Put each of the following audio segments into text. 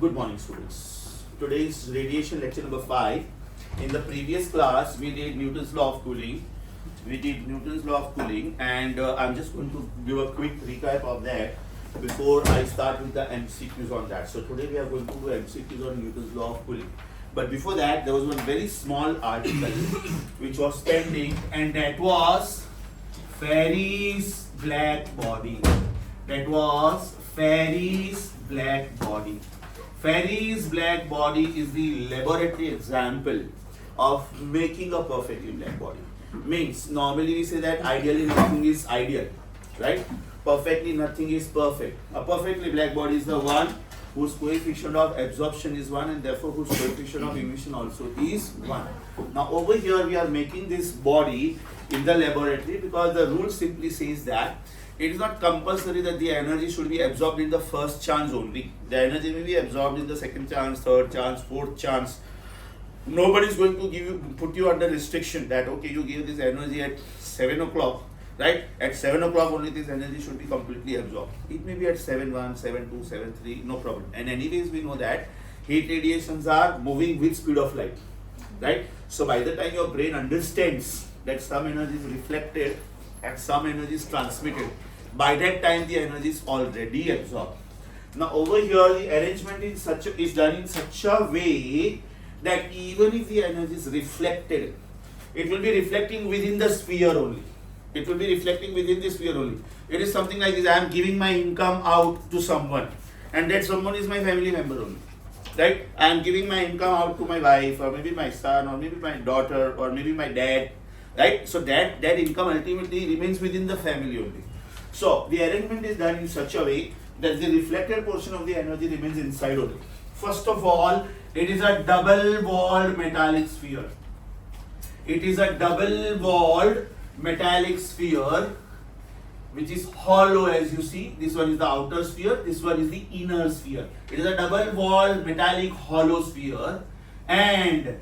Good morning, students. Today is radiation lecture number 5. In the previous class, we did Newton's law of cooling. And I'm just going to give a quick recap of that before I start with the MCQs on that. So today we are going to do MCQs on Newton's law of cooling. But before that, there was one very small article which was pending, and that was Ferri's black body. Ferri's black body is the laboratory example of making a perfectly black body. Means normally we say that ideally nothing is ideal, right? Perfectly nothing is perfect. A perfectly black body is the one whose coefficient of absorption is 1 and therefore whose coefficient of emission also is 1. Now over here we are making this body in the laboratory because the rule simply says that it is not compulsory that the energy should be absorbed in the first chance only. The energy may be absorbed in the second chance, third chance, fourth chance. Nobody is going to put you under restriction that okay, you give this energy at 7 o'clock, right? At 7 o'clock only this energy should be completely absorbed. It may be at 7:1, 7:2, 7:3, no problem. And anyways we know that heat radiations are moving with speed of light, right? So by the time your brain understands that some energy is reflected and some energy is transmitted, by that time the energy is already absorbed. Now over here the arrangement is done in such a way that even if the energy is reflected, it will be reflecting within the sphere only. It is something like this: I am giving my income out to someone, and that someone is my family member only, right? I am giving my income out to my wife, or maybe my son, or maybe my daughter, or maybe my dad, right? So that income ultimately remains within the family only. So the arrangement is done in such a way that the reflected portion of the energy remains inside only. First of all, it is a double-walled metallic sphere. Which is hollow, as you see. This one is the outer sphere, this one is the inner sphere. It is a double-walled metallic hollow sphere, and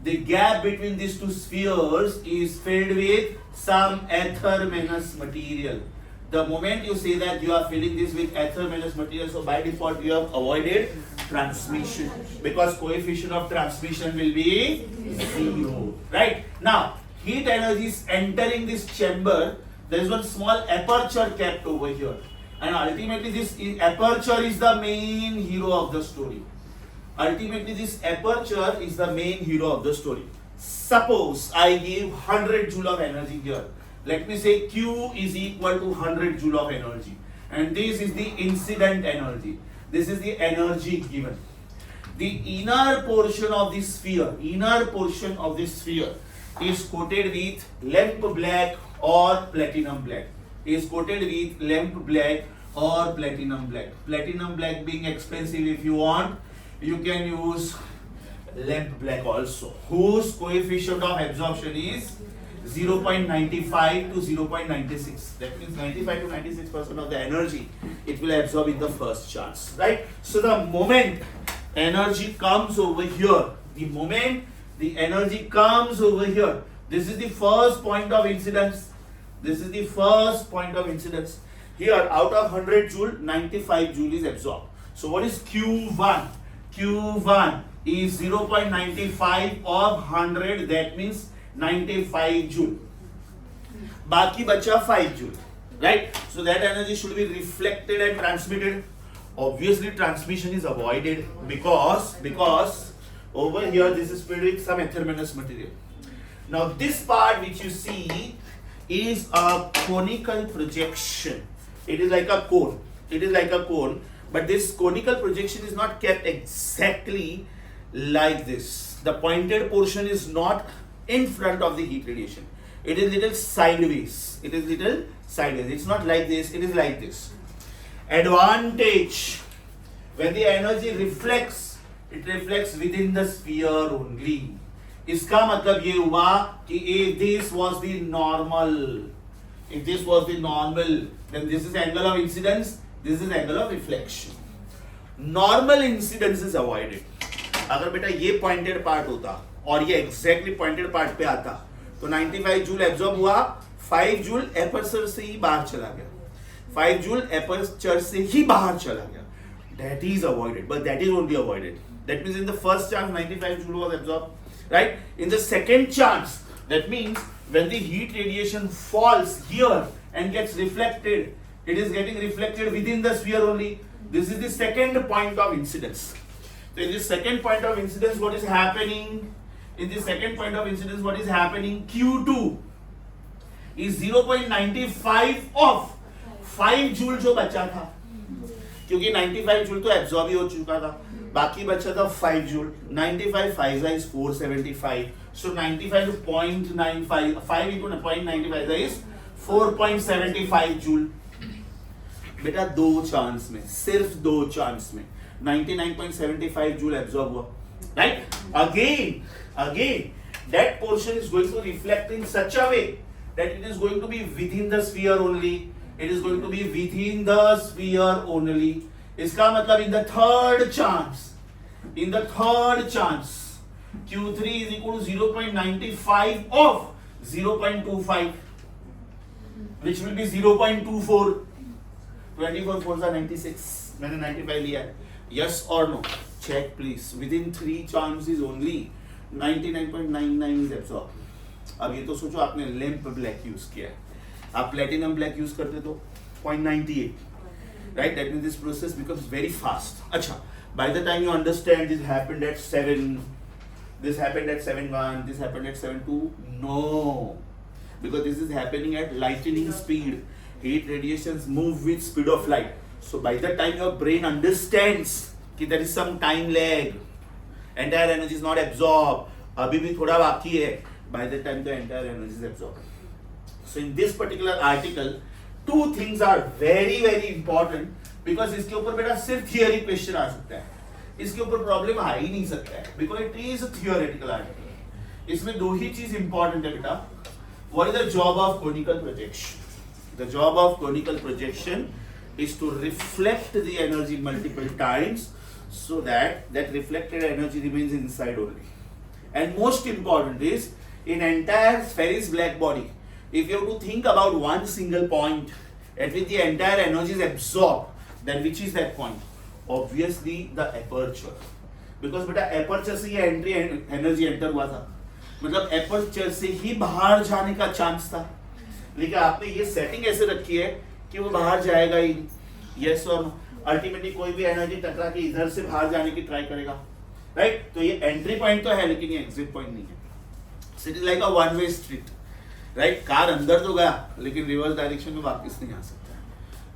the gap between these two spheres is filled with some ether-manous material. The moment you say that you are filling this with ether-manous material, so by default you have avoided transmission, because coefficient of transmission will be 0. Right? Now, heat energy is entering this chamber. There is one small aperture kept over here, and ultimately this aperture is the main hero of the story. Suppose I give 100 joule of energy here. Let me say Q is equal to 100 joule of energy, and this is the incident energy. This is the energy given. The inner portion of the sphere is coated with lamp black or platinum black. Platinum black being expensive, if you want, you can use lamp black also, whose coefficient of absorption is 0.95 to 0.96. That means 95 to 96% of the energy it will absorb in the first chance, right? So the moment energy comes over here, this is the first point of incidence. Here, out of 100 joule, 95 joule is absorbed. So what is Q1? Q1 is 0.95 of 100, that means 95 joule. Baki bacha 5 joule, right? So that energy should be reflected and transmitted. Obviously transmission is avoided because over here this is filled with some ether-manous material. Now this part which you see is a conical projection. It is like a cone, but this conical projection is not kept exactly like this. The pointed portion is not in front of the heat radiation. It is little sideways. It's not like this, it is like this. Advantage: when the energy reflects, it reflects within the sphere only. इसका मतलब ये हुआ कि if this was the normal, then this is angle of incidence, this is angle of reflection. Normal incidence is avoided. अगर बेटा ये pointed part होता और ये exactly pointed part पे आता, तो 95 जूल एब्जॉर्ब हुआ, 5 जूल एपर्चर से ही बाहर चला गया, 5 जूल एपर्चर से ही बाहर चला गया. that is avoided, but that is only avoided. That means in the first chance 95 joule was absorbed, right? In the second chance, that means when the heat radiation falls here and gets reflected, it is getting reflected within the sphere only. This is the second point of incidence. So in the second point of incidence, what is happening? In the second point of incidence, what is happening? Q2 is 0.95 of 5 joule जो बचा था, क्योंकि 95 joule तो absorb ही हो चुका था, बाकी बचा था 5 joule. 95 5 is 475, so 95 to 0.95, 5 into 0.95 is 4.75 joule. बेटा दो चांस में, सिर्फ दो चांस में 99.75 जूल एब्जॉर्ब हुआ, right? Again that portion is going to reflect in such a way that it is going to be within the sphere only. It is going to be within the sphere only. इसका मतलब in the third chance, Q3 is equal to 0.95 of 0.25, which will be 0.24. 24 4 are 96. मैंने 95 लिया है. Yes or no? Check please. Within 3 chances only 99.99 is absorbed. अब ये तो सोचो आपने लैंप ब्लैक यूज किया है, आप प्लेटिनम ब्लैक यूज करते तो 0.98, right? That means this process becomes very fast. अच्छा, by the time you understand this happened at 7, this happened at 7.1, this happened at 7.2, no, because this is happening at lightning speed. Heat radiations move with speed of light. So by the time your brain understands कि there is some time lag, entire energy is not absorbed, अभी भी थोड़ा बाकी है, by the time the entire energy is absorbed. So in this particular article, two things are very important, because इसके ऊपर बेटा सिर्फ थियरी क्वेश्चन आ सकता है, इसके ऊपर प्रॉब्लम आ ही नहीं सकता है, because it is a theoretical article. इसमें दो ही चीज इंपॉर्टेंट है बेटा. What is the job of conical projection? The job of conical projection is to reflect the energy multiple times so that that reflected energy remains inside only. And most important is, in entire Ferris black body, if you have to think about one single point at which the entire energy is absorbed, then which is that point? Obviously the aperture. Because बेटा aperture से ये entry energy enter हुआ था, मतलब aperture से ही बाहर जाने का चांस था, लेकिन आपने ये सेटिंग ऐसे रखी है कि वो बाहर जाएगा ही नहीं. यस और अल्टीमेटली कोई भी एनर्जी टकरा के इधर से बाहर जाने की ट्राई करेगा, राइट? तो ये एंट्री पॉइंट तो है, लेकिन ये एग्जिट पॉइंट नहीं है. It is like a one way street, right? Car अंदर तो गया लेकिन रिवर्स डायरेक्शन में वापस नहीं आ सकता.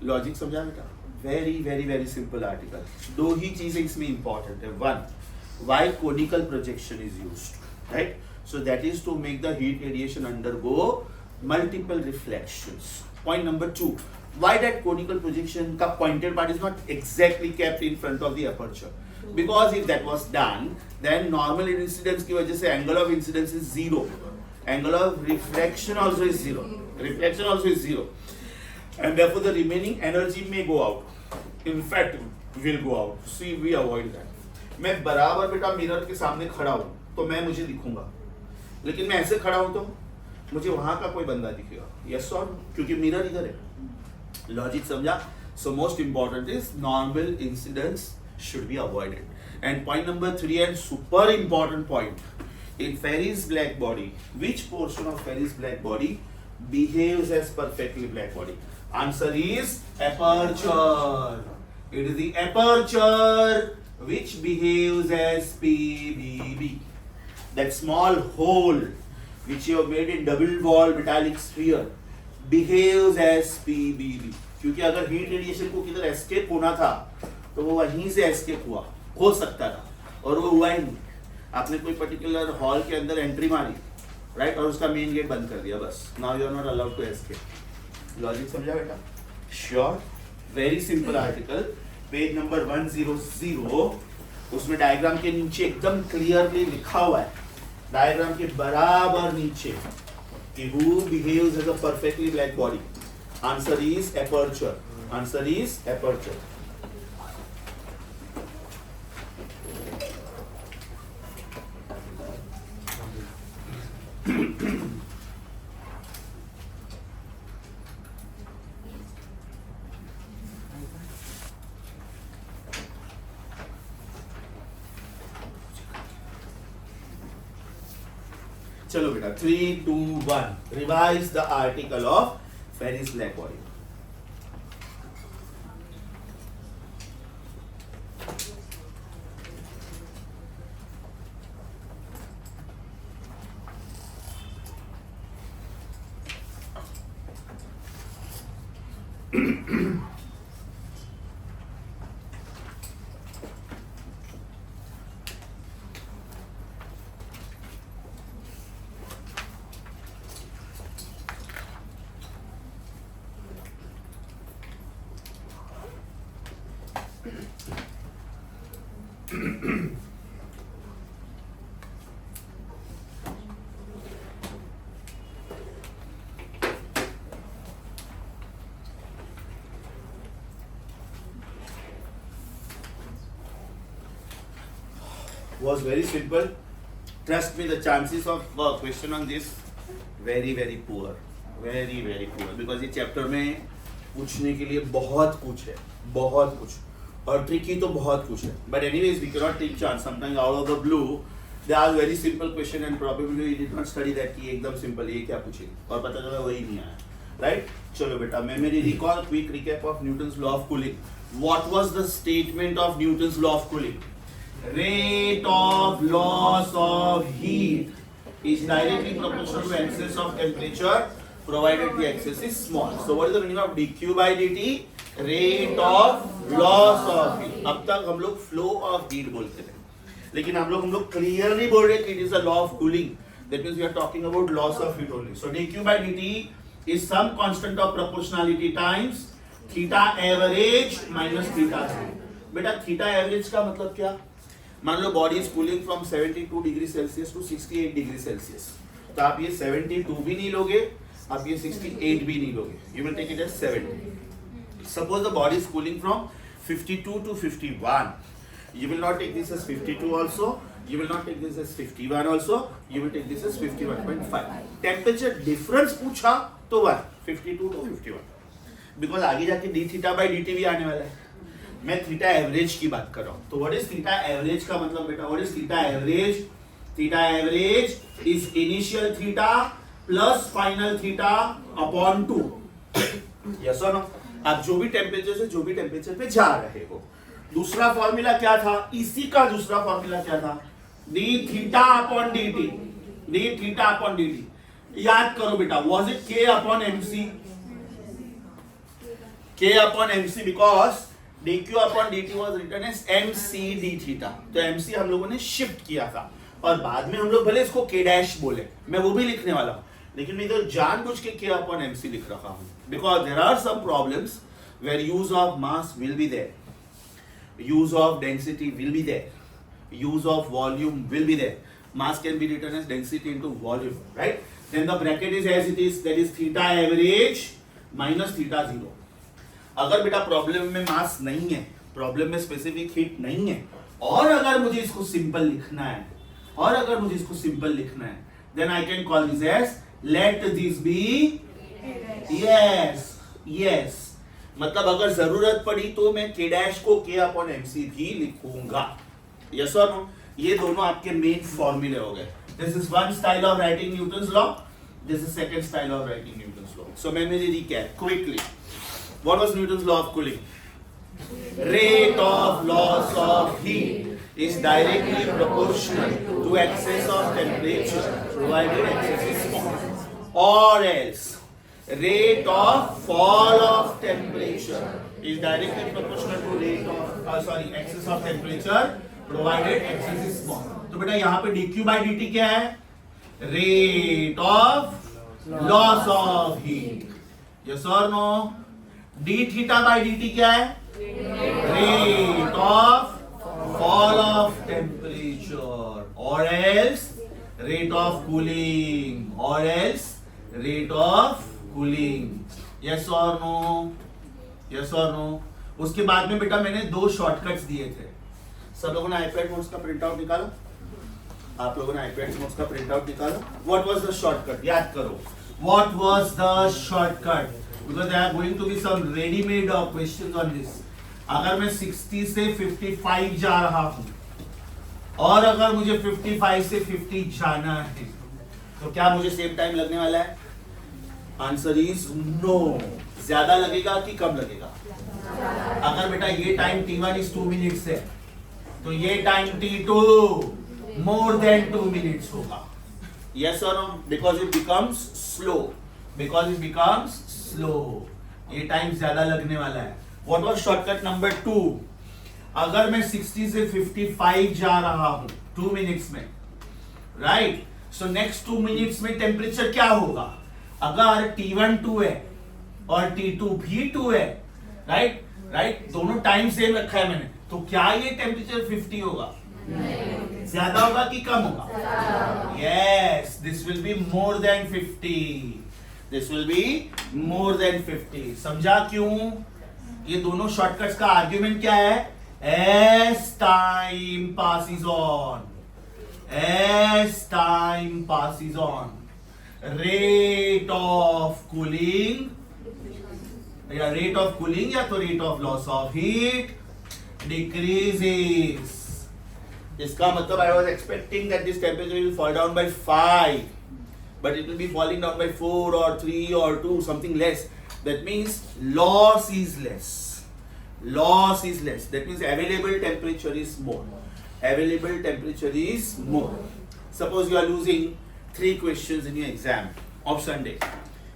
लॉजिक समझा बेटा? Very simple article. दो ही चीजें इसमें इंपॉर्टेंट है. One, why conical projection is used, right? So that is to make the heat radiation undergo multiple reflections. Point number 2, why that conical projection का pointed part is not exactly kept in front of the aperture? Because if that was done, then normal incidence की वजह से angle of incidence is 0, angle of reflection also is 0, reflection also is 0, and therefore the remaining energy may go out, in fact will go out. See, we avoid that. मैं बराबर बेटा mirror के सामने खड़ा हूँ तो मैं मुझे दिखूंगा, लेकिन मैं ऐसे खड़ा हूँ तो मुझे वहां का कोई बंदा दिखेगा. यस और, क्योंकि मिरर इधर है. लॉजिक समझा? So most important is normal incidence should be avoided. And point number 3 and super important point, in Ferris black body, which portion of Ferris black body behaves as perfectly black body? Answer is aperture. It is the aperture which behaves as PBB. That small hole which you have made in double wall metallic sphere behaves as PBB. क्योंकि अगर heat radiation को किधर escape होना था तो वो वहीं से एस्केप हो सकता था, और वो हुआ ही नहीं. आपने कोई पर्टिकुलर हॉल के अंदर एंट्री मारी, राइट, और उसका मेन गेट बंद कर दिया, बस. Now you are not allowed to escape. Logic समझा बेटा? Sure. Very simple article, page number 100. उसमें डायग्राम के नीचे एकदम क्लियरली लिखा हुआ है, डायग्राम के बराबर नीचे, कि who behaves as a perfectly black body? Answer is aperture. Answer is aperture. चलो बेटा 3, 2, 1 revise the article of Ferry's black body. Was very simple. Trust me, the chances of question on this very poor, very poor, because ये chapter में पूछने के लिए बहुत कुछ है, बहुत कुछ, और ट्रिकी तो बहुत कुछ है. But anyways, we cannot take chance. Sometimes out of the blue, they are very simple question and probably you did not study that कि एकदम simple ये क्या पूछे और पता चला वही नहीं आया. Right? चलो बेटा, memory recall, quick recap of Newton's law of cooling. What was the statement of Newton's law of cooling? Rate of loss of heat is directly proportional to excess of temperature provided the excess is small. So what is the meaning of dq by dt? Rate of loss of heat. अब तक हम लोग flow of heat बोलते थे, लेकिन हम लोग clearly बोल रहे कि it is a law of cooling. That means we are talking about loss of heat only. So dq by dt is some constant of proportionality times theta average minus theta zero. बेटा theta average का मतलब क्या? मान लो body is cooling from 72 degree Celsius to 68 degree Celsius, तो आप ये 72 भी नहीं लोगे, आप ये 68 भी नहीं लोगे, you will take it as 70. Suppose the body is cooling from 52 to 51, you will not take this as 52 also, you will not take this as 51 also, you will take this as 51.5. Temperature difference पूछा तो 1 52 to 51, because आगे जाके D theta by D T भी आने वाला है. मैं theta average की बात कर रहा हूं. तो व्हाट इज थीटा एवरेज का मतलब बेटा? What is theta average? Theta average is initial theta plus final theta upon 2. Yes और नो? आप जो भी टेम्परेचर से जो भी टेम्परेचर पे जा रहे हो. दूसरा फॉर्मूला क्या था? इसी का दूसरा फॉर्मूला क्या था? D theta upon D T. D theta upon D T याद करो बेटा. वॉज इट के अपॉन एमसी? के upon MC because dq upon dt was written as mc d theta. तो mc हम लोगों ने शिफ्ट किया था और बाद में हम लोग भले इसको k डैश बोले, मैं वो भी लिखने वाला हूँ, लेकिन मैं इधर जानबूझ के k upon mc लिख रखा हूँ, because there are some problems where use of mass will be there, use of density will be there, use of volume will be there. Mass can be written as density into volume, right? Then the bracket is as it is, that is theta average minus theta zero. अगर बेटा problem में मास नहीं है, problem में specific heat नहीं है, और अगर मुझे इसको सिंपल लिखना है, then I can call this as let this be yes. मतलब अगर जरूरत पड़ी तो मैं k डैश को k अपॉन mc भी लिखूंगा. यस और नो? ये दोनों आपके मेन फॉर्मूले हो गए. This is one style of writing Newton's law, this is second style of writing Newton's law. So मैं मेरी recap quickly. What was Newton's law of cooling? Rate of loss of heat is directly proportional to excess of temperature provided excess is small. Or else, rate of fall of temperature is directly proportional to rate of excess of temperature provided excess is small. तो बेटा यहाँ पे dq by dt क्या है? Rate of loss of heat. Yes or no? D theta by D T क्या है? Rate of fall of temperature और else rate of cooling, और else rate of cooling. Yes और नो? यस और no? उसके बाद में बेटा मैंने 2 शॉर्टकट्स दिए थे. सब लोगों ने आईपैड नोट्स का प्रिंट आउट निकाला? आप लोगों ने आईपैड नोट्स का प्रिंट आउट निकाला? What was the shortcut? याद करो. What was the shortcut? Because there are going to be some ready-made questions on this. अगर मैं 60 से 55 जा रहा हूं और अगर मुझे 55 से 50 जाना है, तो क्या मुझे सेम टाइम लगने वाला है? Answer is no. ज्यादा लगेगा कि कम लगेगा? अगर बेटा ये टाइम T1 इज 2 मिनट्स है तो ये time T2 more than 2 minutes होगा। यस और no? Because it becomes slow, because it becomes slow, ये टाइम ज्यादा लगने वाला है। What was shortcut number 2? अगर मैं 60 से 55 जा रहा हूं 2 मिनट्स में, राइट, सो नेक्स्ट 2 मिनट्स में टेम्परेचर क्या होगा? अगर T1 2 है और T2 भी 2 है, राइट राइट, दोनों टाइम सेम रखा है मैंने, तो क्या ये टेम्परेचर 50 होगा? ज्यादा होगा कि कम होगा? Yes, this will be more than 50, this will be more than 50। समझा क्यों? ये दोनों शॉर्टकट्स का आर्ग्यूमेंट क्या है? As time passes on, as time passes on, rate of cooling या rate of cooling या तो rate of loss of heat decreases. इसका मतलब I was expecting that this temperature will fall down by 5, but it will be falling down by 4 or 3 or 2, something less. That means loss is less. Loss is less. That means available temperature is more. Available temperature is more. Suppose you are losing 3 questions in your exam of Sunday.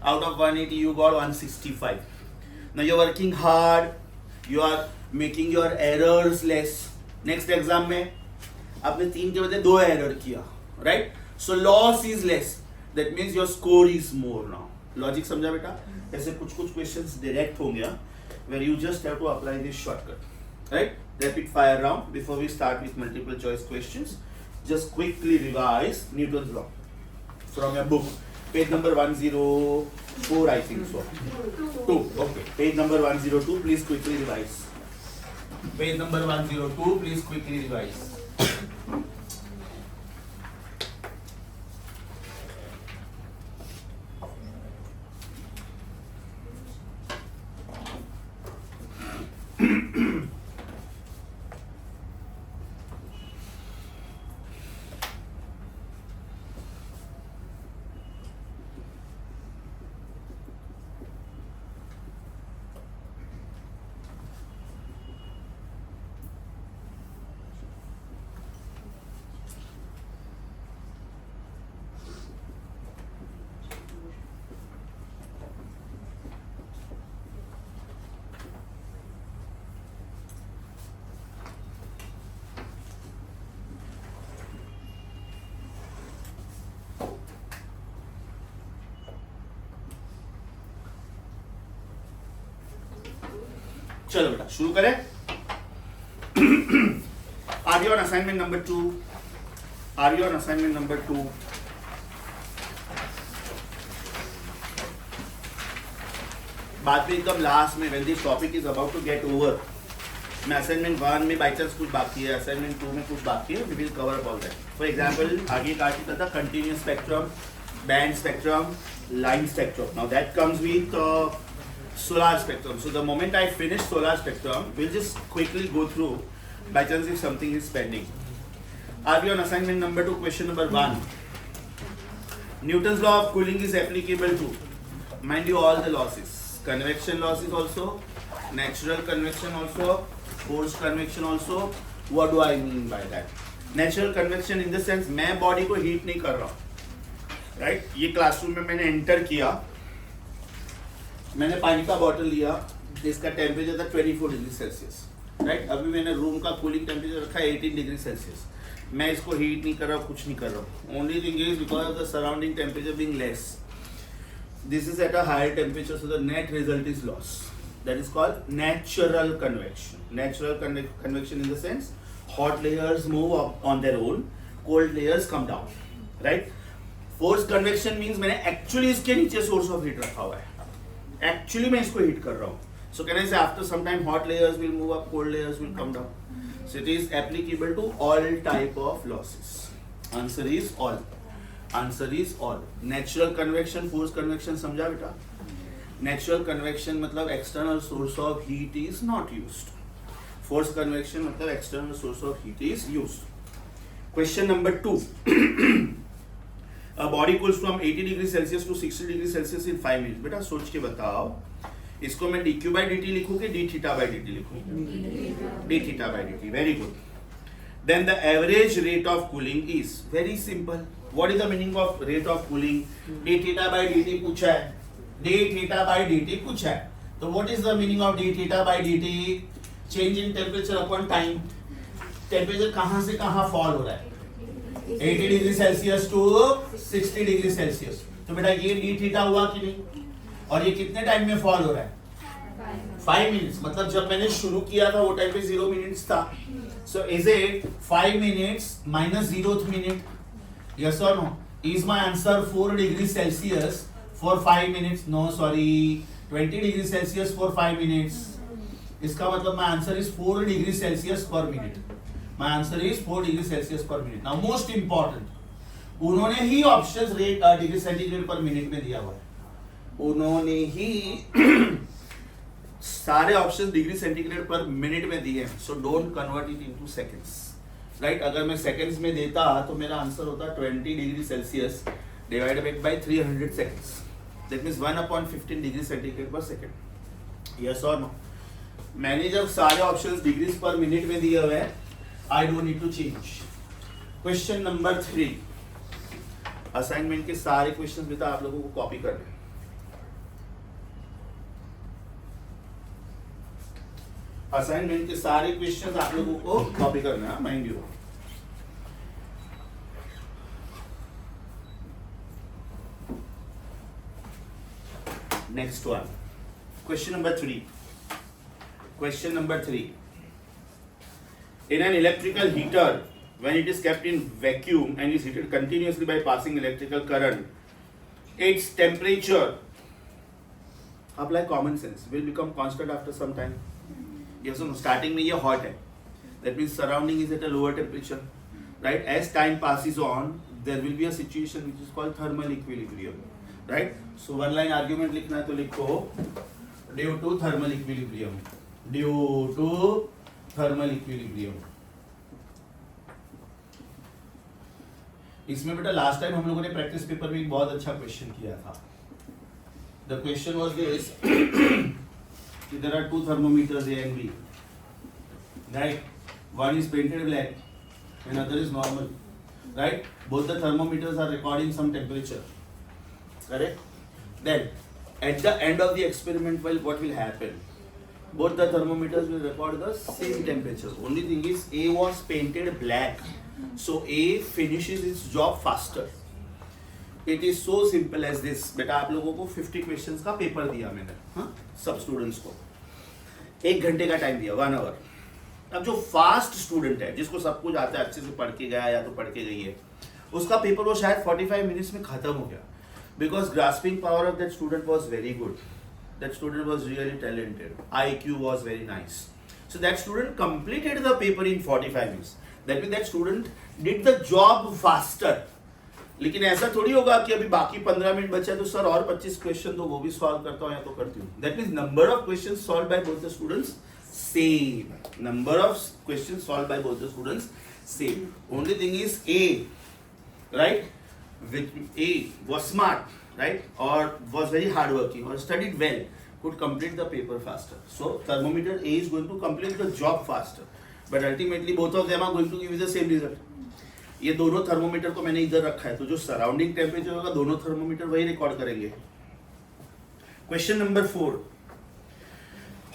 Out of 180 you got 165. Now you are working hard, you are making your errors less. Next exam में आपने 3 के बजाय 2 error किया, right? So loss is less. That means your score is more now. Logic समझा बेटा? ऐसे कुछ questions direct होंगे where you just have to apply this shortcut, right? Rapid fire round before we start with multiple choice questions. Just quickly revise Newton's law from your book, page number 104, I think so. 2. Okay. Page number 102. Please quickly revise. Page number 102. Please quickly revise. चलो बेटा शुरू करें। Are you on assignment number 2? Are you on assignment number 2? बात में एकदम last में when this topic is about to get over, मैं assignment 1 में बाई चांस कुछ बाकी है, असाइनमेंट 2 में कुछ बाकी है, we will cover all that. For example आगे का आर्टिकल था continuous spectrum, band spectrum, line spectrum. Now that comes with solar spectrum. So the moment I finish solar spectrum, we'll just quickly go through by chance if something is pending. Are we on assignment number 2, question number 1? Newton's law of cooling is applicable to, mind you, all the losses. Convection losses also, natural convection also, forced convection also. What do I mean by that? Natural convection in the sense मैं body को heat नहीं कर रहा हूँ, right? ये classroom में मैंने enter किया, मैंने पानी का बॉटल लिया, इसका टेम्परेचर था 24 डिग्री सेल्सियस, राइट? अभी मैंने रूम का कूलिंग टेम्परेचर रखा है 18 डिग्री सेल्सियस। मैं इसको हीट नहीं कर रहा हूँ, कुछ नहीं कर रहा हूँ। Only thing is because of the surrounding temperature being less, this is at a higher temperature, so the net result is loss. That is called natural convection. Natural convection in the sense hot layers move up on their own, cold layers come down, right? Forced convection means मैंने actually इसके नीचे source of heat रखा हुआ है, actually मैं इसको heat कर रहा हूँ. So can I say after some time hot layers will move up, cold layers will come down. So it is applicable to all type of losses. Answer is all. Answer is all. Natural convection, forced convection समझा बेटा? Natural convection मतलब external source of heat is not used. Forced convection मतलब external source of heat is used. Question number 2. Body cools from 80 degree Celsius to 60 degree Celsius in 5 minutes. बेटा सोच के बताओ, इसको मैं dq by dt लिखूं कि d theta by dt लिखूं? d theta by dt, very good. Then the average rate of cooling is very simple. What is the meaning of rate of cooling? d theta by dt पूछा है, d theta by dt पूछा है, तो what is the meaning of d theta by dt? Change in temperature upon time. Temperature कहाँ से कहाँ fall हो रहा है? 80 degree Celsius to 60 degree Celsius. तो बेटा ये डी थीटा हुआ कि नहीं? और ये कितने टाइम में फॉल हो रहा है? 5 मिनट्स। मतलब जब मैंने शुरू किया था वो टाइम पे 0 मिनट्स था। So is it 5 minutes minus 0th minute? Yes और no? Is my answer 4 degree Celsius for 5 minutes? No sorry, 20 degree Celsius for 5 minutes. इसका मतलब my answer is 4 degree Celsius per minute. My answer is 4 degree Celsius per minute. Now most important, उन्होंने ही options rate degree centigrade per minute में दिया हुआ है। उन्होंने ही सारे options degree centigrade per minute में दिए हैं। So don't convert it into seconds, right? अगर मैं सेकंड्स में देता तो मेरा आंसर होता 20 degree Celsius divided by 300 seconds. That means 1/15 degree centigrade पर सेकंड। यस और नो? मैंने जब सारे ऑप्शंस डिग्रीज पर मिनट में दिए हुए हैं, I don't need to change. Question number 3. Assignment के सारे क्वेश्चंस बेटा आप लोगों को कॉपी करने हैं। असाइनमेंट के सारे क्वेश्चंस आप लोगों को कॉपी करने हैं, mind you. Next one, question number 3। Question number 3. In an electrical heater, when it is kept in vacuum and is heated continuously by passing electrical current, its temperature, apply common sense, will become constant after some time. Yes or no? Starting में ये hot है, that means surrounding is at a lower temperature, right? As time passes on, there will be a situation which is called thermal equilibrium, right? So one line argument लिखना है तो लिखो due to thermal equilibrium, due to thermal equilibrium. इसमें बेटा last time हम लोगों ने practice paper में एक बहुत अच्छा क्वेश्चन किया था। The question was this, there are two thermometers A and B, right? One is painted black and other is normal, right? Both the thermometers are recording some temperature, correct? Then at the end of the experiment, well what will happen? Both the thermometers will record the same temperature. Only thing is A was painted black, so A finishes its job faster. It is so simple as this. बेटा आप लोगों को 50 questions का paper दिया मैंने, हाँ, सब students को 1 घंटे का टाइम दिया, 1 आवर। अब जो फास्ट स्टूडेंट है, जिसको सब कुछ आता है, अच्छे से पढ़ के गया या तो पढ़ के गई है, उसका पेपर वो शायद 45 मिनट्स में खत्म हो गया, because grasping power of that student was very good. That student was really talented. IQ was very nice. So that student completed the paper in 45 minutes. That means that student did the job faster. लेकिन ऐसा थोड़ी होगा कि अभी बाकी 15 minute बचा तो sir और 25 क्वेश्चन तो वो भी सॉल्व करता हूँ या तो करती हूँ. That means number of questions solved by both the students same. Number of questions solved by both the students same. Only thing is A, right? Which A was smart, right? Or was very hardworking or studied well, could complete the paper faster. So thermometer A is going to complete the job faster. But ultimately both of them are going to give you the same result. ये दोनों thermometer को मैंने इधर रखा है, तो जो surrounding temperature होगा दोनों थर्मोमीटर वही रिकॉर्ड करेंगे. Question number 4.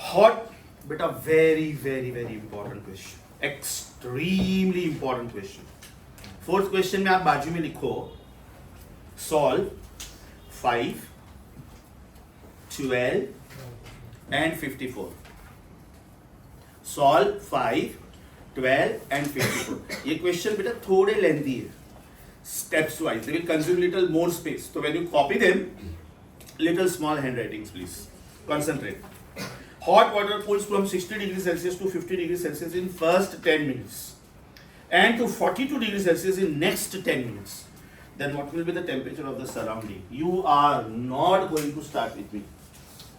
हॉट, बेटा very very very important question, extremely important question. 4th question में आप बाजू में लिखो सॉल्व 5, 12 and 54. Solve 5, 12 and 54. ये क्वेश्चन बेटा थोड़े लेंथी है, steps wise, they will consume little more space. So when you copy them, little small handwritings please. Concentrate. Hot water cools from 60 degrees Celsius to 50 degrees Celsius in first 10 minutes and to 42 degrees Celsius in next 10 minutes. Then what will be the temperature of the surrounding? You are not going to start with me.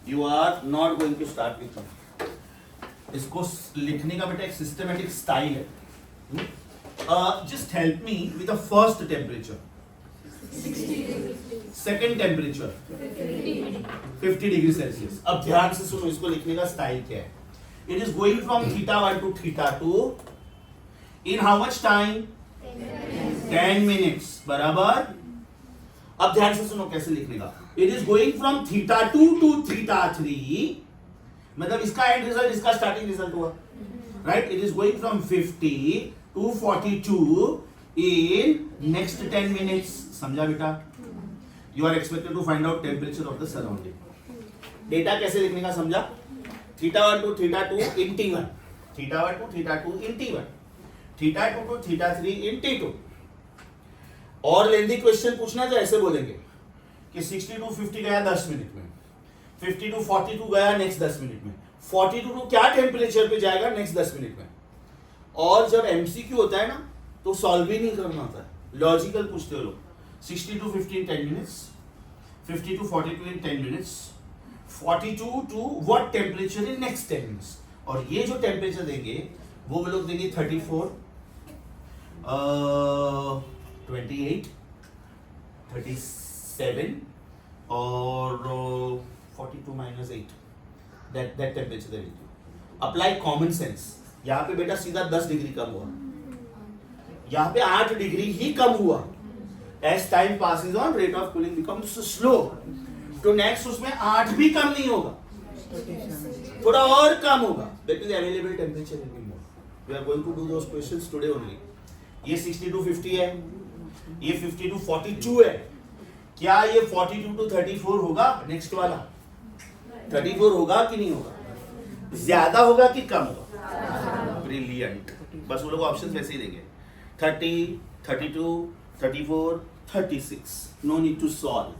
You are not going to start with me. इसको लिखने का बेटा एक systematic style है. Just help me with the first temperature. Second temperature 50 degree Celsius. अब ध्यान से सुनो, इसको लिखने का स्टाइल क्या है। It is going from θ1 to θ2 in how much time? 10 minutes, बराबर। अब ध्यान से सुनो कैसे लिखने का। It is going from θ2 to θ3, मतलब इसका एंड रिजल्ट इसका स्टार्टिंग रिजल्ट हुआ, right. It is going from 50 to 42 in next 10 minutes. समझा बेटा? You are expected to find out temperature of the surrounding. Data कैसे लिखने का समझा? θ1 to θ2 in T1, θ1 to θ2 in T1, θ2 to θ3 in T2। और lengthy question पूछना तो ऐसे बोलेंगे कि 60 टू 50 गया 10 मिनट में, 50 टू 42 गया नेक्स्ट 10 मिनट में, 42 टू क्या टेम्परेचर पे जाएगा नेक्स्ट 10 मिनट में। और जब एमसीक्यू होता है ना तो सॉल्व ही नहीं करना होता है, लॉजिकल पूछते हो लोग। 60 to 50 in 10 minutes, 50 to 42 in 10 minutes, 42 to what temperature in next 10 minutes. और ये जो टेम्परेचर देंगे वो लोग देंगे 34, 28, 37 और 42 minus 8, that temperature they will do. Apply common sense. यहाँ पे बेटा सीधा 10 डिग्री कम हुआ, यहाँ पे 8 डिग्री ही कम हुआ। As time passes on, rate of cooling becomes slow. तो नेक्स्ट उसमें 8 भी कम नहीं होगा, थोड़ा और कम होगा। That is available temperature will be more. We are going to do those questions today only. ये 60 to 50 है, ये 50 टू 42 है। क्या ये 42 टू 34 होगा नेक्स्ट वाला? 34 होगा कि नहीं होगा? ज्यादा होगा कि कम होगा? ब्रिलियंट। बस वो लोग ऑप्शन वैसे ही देंगे, 30, 32, 34, 36। No need to solve,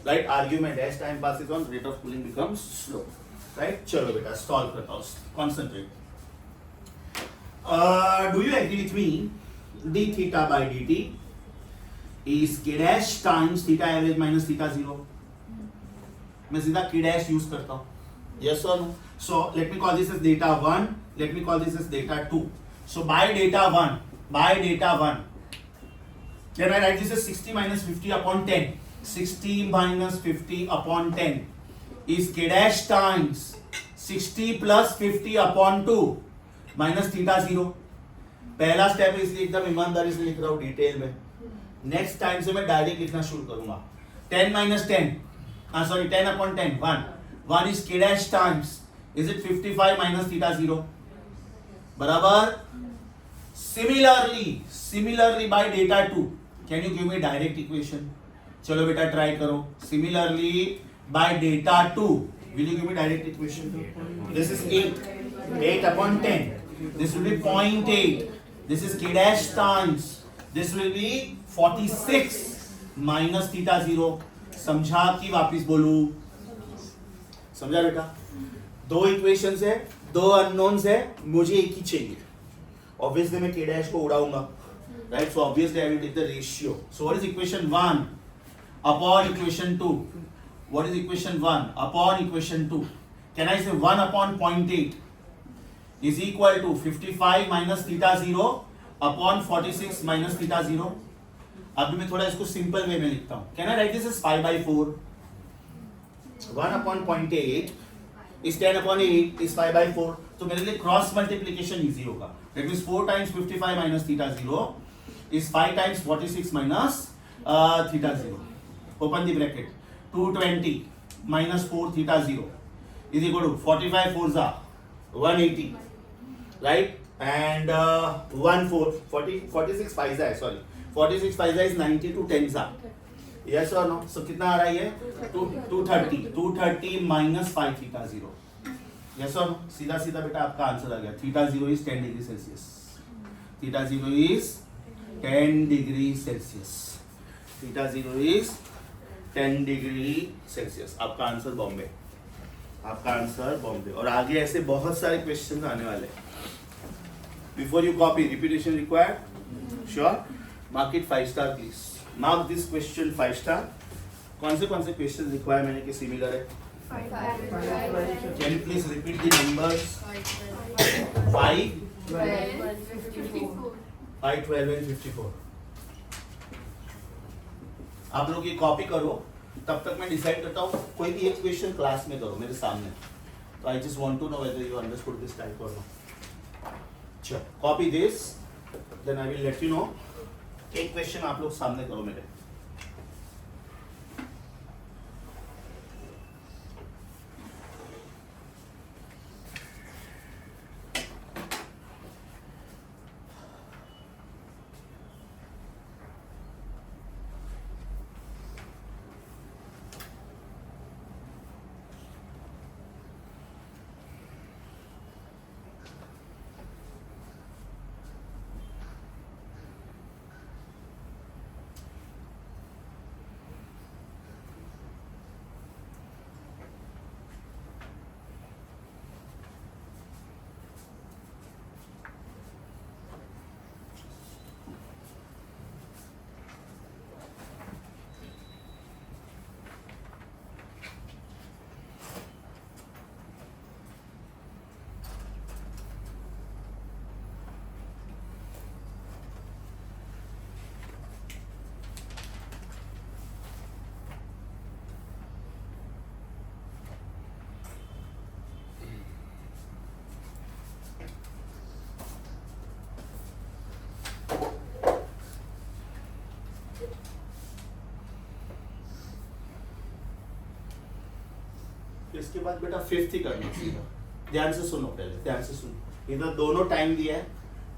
right. Argument as time passes on rate of cooling becomes slow, right. चलो बेटा सॉल्व करता हूं, concentrate. Do you agree with me? d theta by dt is k dash times theta average minus theta 0. मैं सीधा k dash use करता हूँ, yes or no? So let me call this as data 1, let me call this as data 2. So by data 1, can I write this as 60 minus 50 upon 10? 60 minus 50 upon 10 is k dash times 60 plus 50 upon 2 minus theta 0. पहला step है इसलिए एकदम ईमानदारी से लिख रहा हूँ detail में। नेक्स्ट टाइम से मैं डायरेक्ट लिखना शुरू करूंगा। 10 minus 10, sorry 10 upon 10, 1 is k dash times, is it 55 minus theta 0, बराबर। Similarly by data 2, can you give me direct equation? चलो बेटा ट्राई करो। Similarly by data 2, will you give me direct equation? This is 8 upon 10, this will be 0.8. This is k dash times, this will be 46 minus theta 0. समझा कि वापिस बोलू? समझा बेटा? दो इक्वेशंस है, दो अननोन्स है, मुझे एक ही चाहिए। ऑब्वियसली मैं k dash को उड़ाऊंगा, right. So obviously I will take the ratio. So what is equation 1 upon equation 2? What is equation 1 upon equation 2? Can I say 1 upon 0.8 is equal to 55 minus theta 0 upon 46 minus theta 0. अभी मैं थोड़ा इसको simple way में लिखता हूँ। Can I write this as 5 by 4? 1 upon 0.8 is 10 upon 8 is 5 by 4. तो मेरे लिए क्रॉस मल्टीप्लीकेशन इजी होगा। That means 4 times 55 minus theta 0 is 5 times 46 minus theta 0. Open the bracket. 220 minus 4 theta 0 is equal to 45 4s are 180. Right, and 46 5s है, sorry 46 5s is 90 to 10s are, yes or no? So कितना आ रहा है ये? 230 minus 5 theta 0, yes or no? सीधा सीधा बेटा आपका answer आ गया। theta 0 is 10 degree Celsius, theta 0 is 10 degree Celsius, theta 0 is 10 degree Celsius। आपका आंसर बॉम्बे, आपका आंसर बॉम्बे। और आगे ऐसे बहुत सारे क्वेश्चन आने वाले हैं। Before you copy, repetition required? Sure? Mark it 5 star please. Mark this question 5 star. कौन से क्वेश्चन रिक्वायर मैंने कि सिमिलर है? Can you please repeat the numbers? 5, 12 and 54. आप लोग ये कॉपी करो, तब तक मैं डिसाइड करता हूँ कोई भी एक क्वेश्चन क्लास में करो मेरे सामने. तो I just want to know whether you understood this type और नॉट. चलो copy this, then I will let you know. एक क्वेश्चन आप लोग सामने करो मेरे. इसके बाद बेटा फिफ्थ ही करना सीधा. ध्यान से सुनो, पहले ध्यान से सुनो. इधर दोनों टाइम दिया है,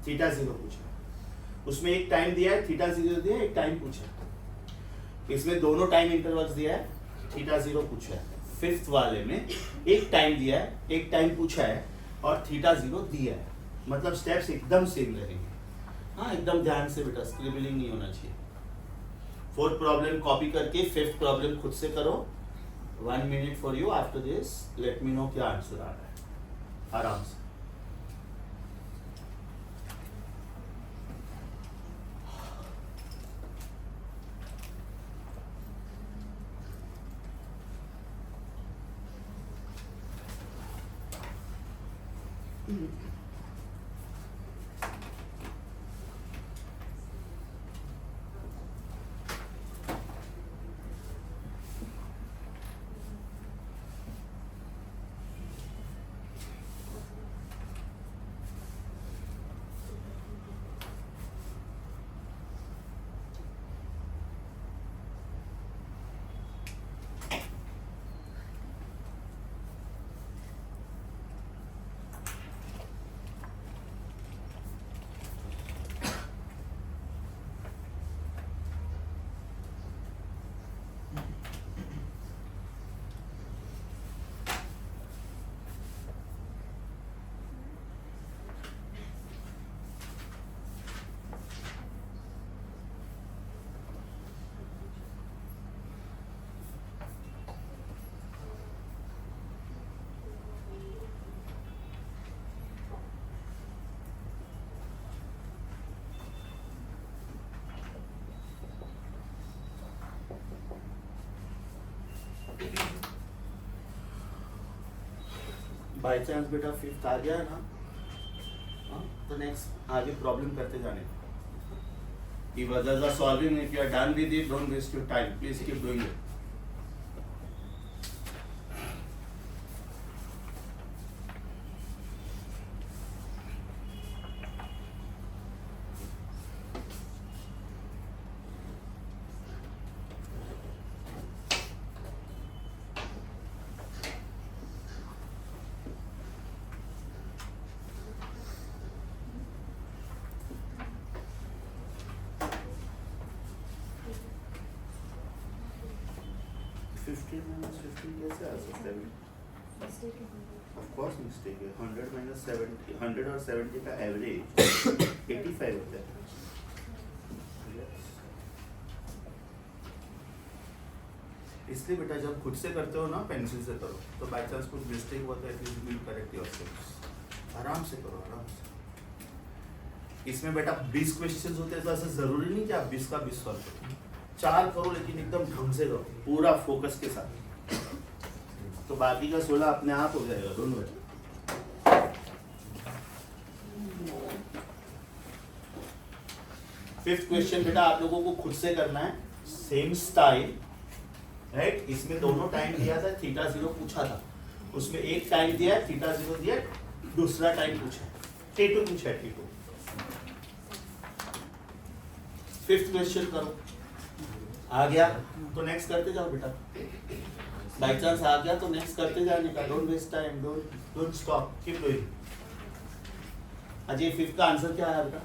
थीटा 0 पूछा. उसमें एक टाइम दिया है, थीटा 0 दिया है, एक टाइम पूछा. इसमें दोनों टाइम इंटरवल्स दिया है, थीटा 0 पूछा है. फिफ्थ वाले में एक टाइम दिया है, एक टाइम पूछा है और थीटा 0 दिया है. मतलब स्टेप्स एकदम सेम रहेंगे. हाँ एकदम ध्यान से बेटा, स्क्रिबलिंग नहीं होना चाहिए. फोर्थ प्रॉब्लम कॉपी करके फिफ्थ प्रॉब्लम खुद से करो. 1 minute for you. After this, let me know क्या आंसर आ रहा है. आराम से. बाय चांस बेटा फिफ्थ आ गया है ना, हाँ, तो नेक्स्ट आगे प्रॉब्लम करते जाने. If others are solving, if you are done with it, don't waste your time. Please keep doing it. Fifteen minus fifteen कैसे आ सकता है? ऑफ कोर्स मिस्टेक है. 100 माइनस 70, 100 और 70 का एवरेज 85 होता है. इसलिए बेटा जब खुद से करते हो ना, पेंसिल से करो, तो बाई चांस कुछ मिस्टेक होता है, प्लीज विल करेक्ट योरसेल्फ. आराम से करो, आराम से. इसमें बेटा 20 क्वेश्चंस होते हैं, तो ऐसा जरूरी नहीं कि आप 20 का 20 सॉल्व करो. 4 करो, लेकिन एकदम ढंग से करो, पूरा फोकस के साथ. तो बाकी का 16 अपने आप हो जाएगा. दोनों फिफ्थ क्वेश्चन बेटा आप लोगों को खुद से करना है. Same style, right. इसमें दोनों टाइम दिया था, थीटा 0 पूछा था, उसमें एक टाइम दिया है थीटा 0 दिया, दूसरा टाइम पूछा है T2 पूछा है T2। फिफ्थ क्वेश्चन करो, आ गया तो नेक्स्ट करते जाओ बेटा, बाई चांस आ गया तो नेक्स्ट करते जाने का, don't waste time, don't stop, keep doing. Ajay fifth का आंसर क्या आया बेटा?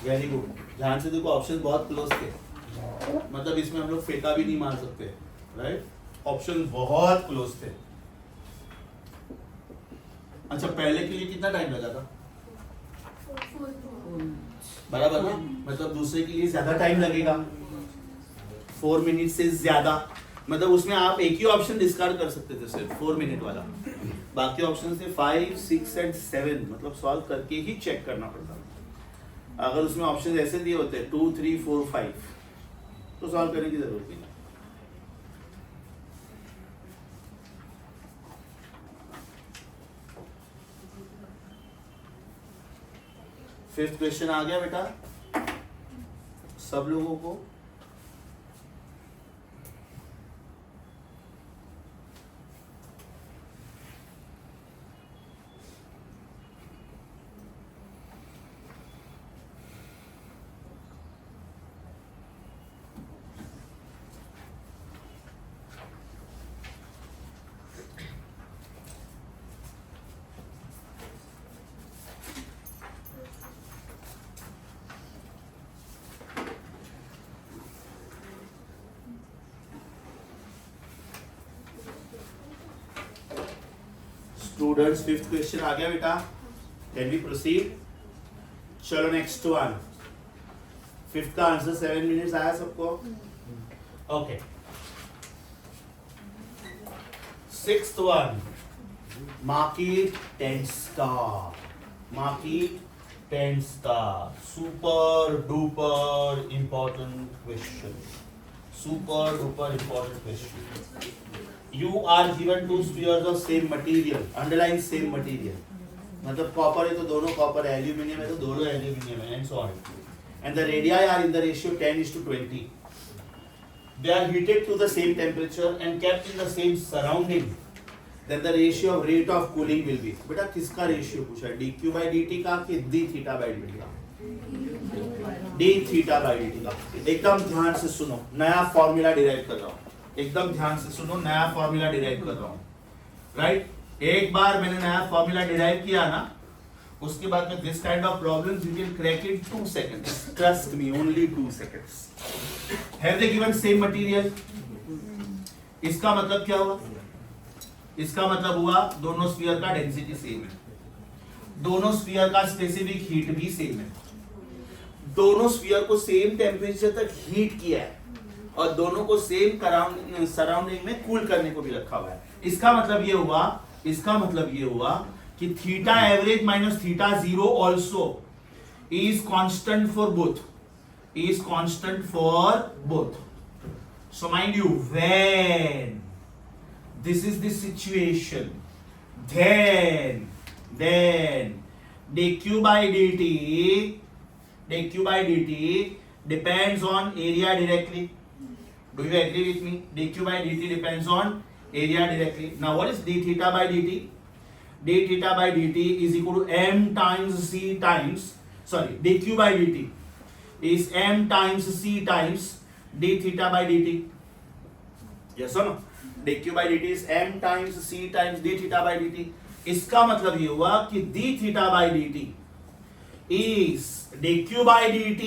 Very good. ध्यान से देखो, ऑप्शन बहुत क्लोज थे, मतलब इसमें हम लोग फेंका भी नहीं मार सकते, राइट। ऑप्शन बहुत क्लोज थे। अच्छा, पहले के लिए कितना टाइम लगा था? बराबर ना, मतलब दूसरे के लिए ज्यादा टाइम लगेगा, 4 मिनट से ज्यादा, मतलब उसमें आप एक ही ऑप्शन डिस्कार्ड कर सकते थे सिर्फ 4 मिनट वाला, बाकी ऑप्शन से 5, 6 एंड 7 मतलब सॉल्व करके ही चेक करना पड़ता। अगर उसमें ऑप्शन ऐसे दिए होते 2, 3, 4, 5 तो सॉल्व करने की जरूरत नहीं। फिफ्थ क्वेश्चन आ गया बेटा सब लोगों को? स्टूडेंट्स फिफ्थ क्वेश्चन आ गया बेटा, कैन वी प्रोसीड? चलो नेक्स्ट वन। फिफ्थ का आंसर 7 मिनट्स आया सबको? Okay. Sixth one, market 10 star, market 10 star, super duper important question, super duper important question. You are given two spheres of same material, underline same material, मतलब copper है तो दोनों copper है, aluminium है तो दोनों एल्यूमिनियम है, and so on. And the radii are in the ratio 10:20. They are heated to the same temperature and kept in the same surrounding. Then the ratio of rate of cooling will be. बेटा किसका ratio पूछा है? dq by dt का कि d theta by dt का? d theta by dt का। एकदम ध्यान से सुनो, नया फॉर्मूला डिराइव कर रहा हूँ, एकदम ध्यान से सुनो, नया फॉर्मूला डिराइव कर रहा हूँ, राइट। एक बार मैंने नया फॉर्मूला डिराइव किया ना, उसके बाद में this kind of problems you can crack in 2 seconds, trust me, only 2 seconds. Have they given same material? इसका मतलब क्या हुआ? इसका मतलब हुआ दोनों स्फीयर का डेंसिटी सेम है, दोनों स्फीयर का स्पेसिफिक हीट भी सेम है, दोनों स्फीयर को सेम टेम्परेचर तक हीट किया है और दोनों को सेम सराउंडिंग में कूल करने को भी रखा हुआ है। इसका मतलब ये हुआ, इसका मतलब ये हुआ कि theta average minus theta zero also is constant for both, is constant for both. So mind you, when this is the situation, then dq by dt depends on area directly. Do you agree with me? dq by dt depends on area directly. Now what is d theta by dt? d theta by dt is equal to m times c times, sorry, dq by dt is m times c times d theta by dt. Yes or no? dq by dt is m times c times d theta by dt. इसका मतलब ये हुआ कि d theta by dt is dq by dt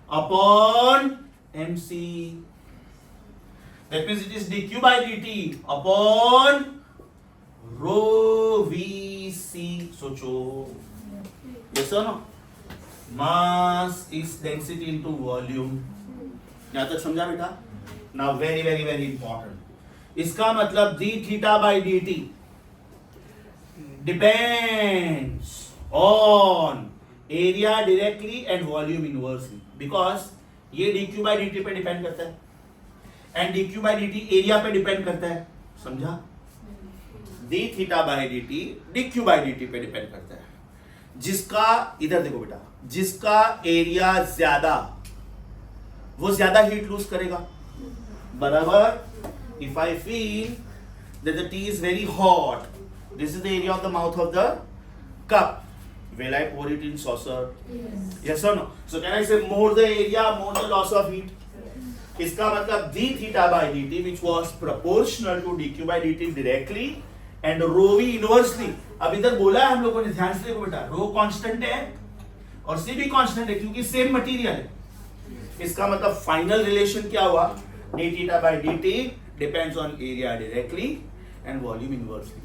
upon mc. That means it is dq by dt upon rho vc. सोचो, yes or no? Mass is density into volume. यहां तक समझा बेटा? Now very very very important. इसका मतलब d theta by dt depends on area directly and volume inversely, because ये dq by dt पे depend करता है and dq by dt area पे डिपेंड करता है, समझा? d theta by dt dq by dt पे डिपेंड करता है, जिसका, इधर देखो बेटा, जिसका एरिया ज्यादा वो ज्यादा हीट लूज करेगा, बराबर। If I feel that the T is very hot, this is the area of the mouth of the cup, will I pour it in saucer? Yes or no? So can I say more the area, more the loss of heat? इसका मतलब d theta by dt which was proportional to dq by dt directly and rho v inversely. अब इधर बोला है हम लोगों ने, ध्यान से देखो बेटा, रो कांस्टेंट है और c भी कांस्टेंट है क्योंकि सेम मटेरियल है। इसका मतलब फाइनल रिलेशन क्या हुआ, d theta by dt depends on area directly and volume inversely।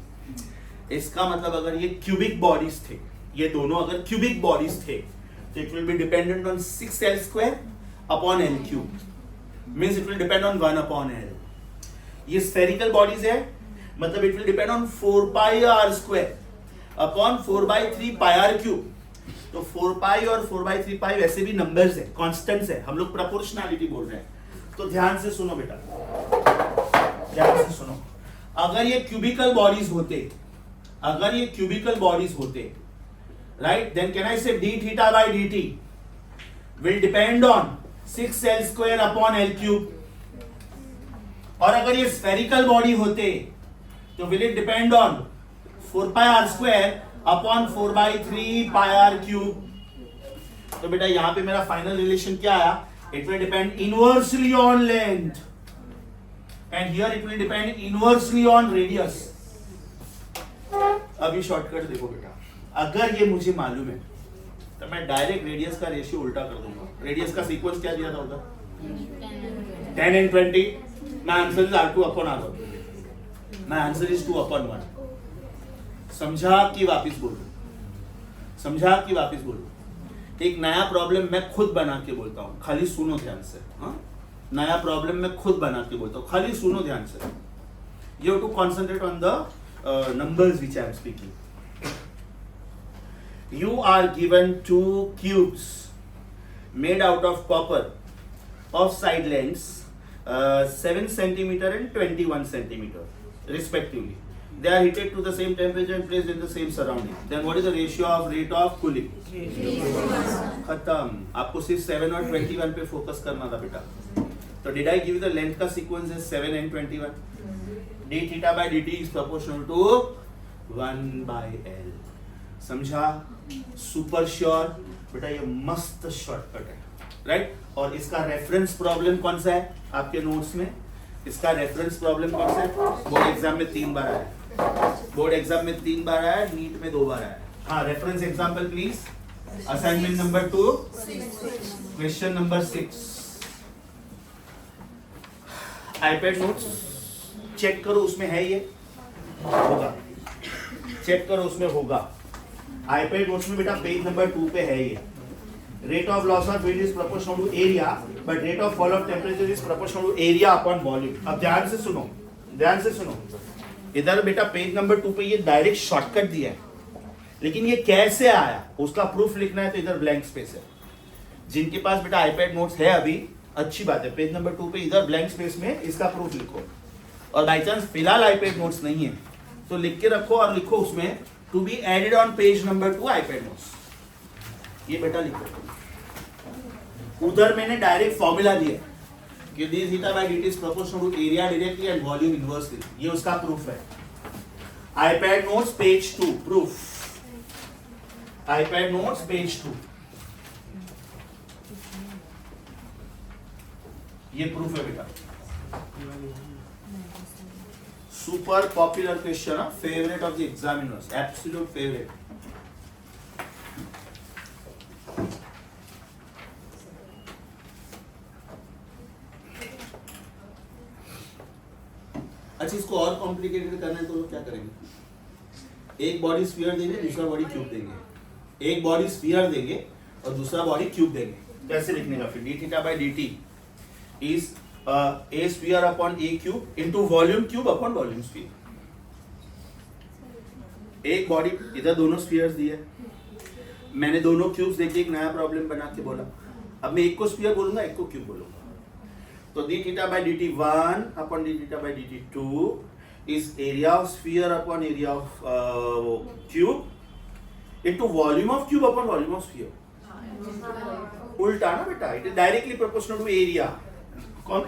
इसका मतलब अगर ये क्यूबिक बॉडीज थे, ये दोनों अगर क्यूबिक बॉडीज थे, तो it will be dependent on 6l² upon l³ means it will depend on 1 upon l। ये स्फेरिकल बॉडीज है, मतलब it will depend on 4πr² upon 4/3 πr³। तो 4π और 4/3 π वैसे भी नंबर्स है, कांस्टेंट्स है, हम लोग प्रोपोर्शनैलिटी बोल रहे हैं। तो ध्यान से सुनो बेटा, ध्यान से सुनो, अगर ये क्यूबिकल बॉडीज होते, अगर ये क्यूबिकल बॉडीज होते, राइट, देन कैन आई से d theta by dt will depend on 6l² upon l³। और अगर ये स्फेरिकल बॉडी होते तो will it depend on 4πr² upon 4/3 πr³। तो बेटा यहां पे मेरा फाइनल रिलेशन क्या आया, it will depend inversely on length and here it will depend inversely on radius। अभी शॉर्टकट देखो बेटा, अगर ये मुझे मालूम है तो मैं डायरेक्ट रेडियस का रेशियो उल्टा कर दूंगा। रेडियस का सीक्वेंस क्या दिया था उधर, 10 and 20। My answer is R2 upon R1। My answer is 2 upon 1। समझा कि वापिस बोलूं, समझा कि वापिस बोलूं। एक नया प्रॉब्लम मैं खुद बना के बोलता हूं, खाली सुनो ध्यान से। हाँ, नया प्रॉब्लम मैं खुद बना के बोलता हूं, खाली सुनो ध्यान से। You have to concentrate on the numbers which I am speaking। You are given two cubes made out of copper of side lengths 7 centimeter and 21 centimeter respectively। They are heated to the same temperature and placed in the same surrounding। Then what is the ratio of rate of cooling? खत्म। आपको सिर्फ 7 और 21 पे focus करना था बेटा। तो did I give you the length का sequence is 7 and 21। d theta by dt is proportional to 1/l। समझा? सुपर श्योर बेटा, ये मस्त शॉर्टकट है, राइट। और इसका रेफरेंस प्रॉब्लम कौन सा है आपके नोट्स में, इसका रेफरेंस प्रॉब्लम कौन सा है, बोर्ड एग्जाम में 3 बार आया है, बोर्ड एग्जाम में 3 बार आया है, नीट में 2 बार आया है। हाँ, reference example please, assignment number 2 question number 6। IPad notes check करो, उसमें है ये, होगा, चेक करो उसमें होगा। आईपैड नोट्स में बेटा पेज नंबर 2 पे है ये। Rate of loss of heat is proportional to area but rate of fall of temperature is proportional to area upon volume. अब ध्यान से सुनो, ध्यान से सुनो, इधर बेटा पेज नंबर 2 पे ये डायरेक्ट शॉर्टकट दिया है, लेकिन ये कैसे आया उसका प्रूफ लिखना है तो इधर ब्लैंक स्पेस है। जिनके पास बेटा आईपैड नोट्स है अभी, अच्छी बात है, पेज नंबर 2 पे इधर ब्लैंक स्पेस में इसका प्रूफ लिखो। और बाई चांस फिलहाल आईपैड नोट्स नहीं है तो लिख के रखो और लिखो उसमें to be added on page number 2 iPad notes, ये बेटा लिखो। उधर मैंने डायरेक्ट फॉर्मूला दिया कि d theta by dt is proportional to area directly and volume inversely, ये उसका प्रूफ है। IPad notes page 2 proof, iPad notes page 2, ये प्रूफ है बेटा। Super popular question, favourite of the examiners, absolute favourite. अच्छा, इसको और कॉम्प्लिकेटेड करना है तो लोग क्या करेंगे, एक बॉडी स्फीयर देंगे, दूसरा बॉडी क्यूब देंगे, एक बॉडी स्फीयर देंगे और दूसरा बॉडी क्यूब देंगे। कैसे लिखने का फिर, d theta by dt is a sphere upon a cube into volume cube upon volume sphere। एक बॉडी, इधर दोनों स्फीयर्स दिए, मैंने दोनों क्यूब्स देके एक नया प्रॉब्लम बना के बोला। अब मैं एक को स्फीयर बोलूंगा, एक को क्यूब बोलूंगा। तो d theta by dt 1 upon d theta by dt 2 is area of sphere upon area of cube into volume of cube upon volume of sphere। उल्टा ना बेटा, it is directly proportional to area.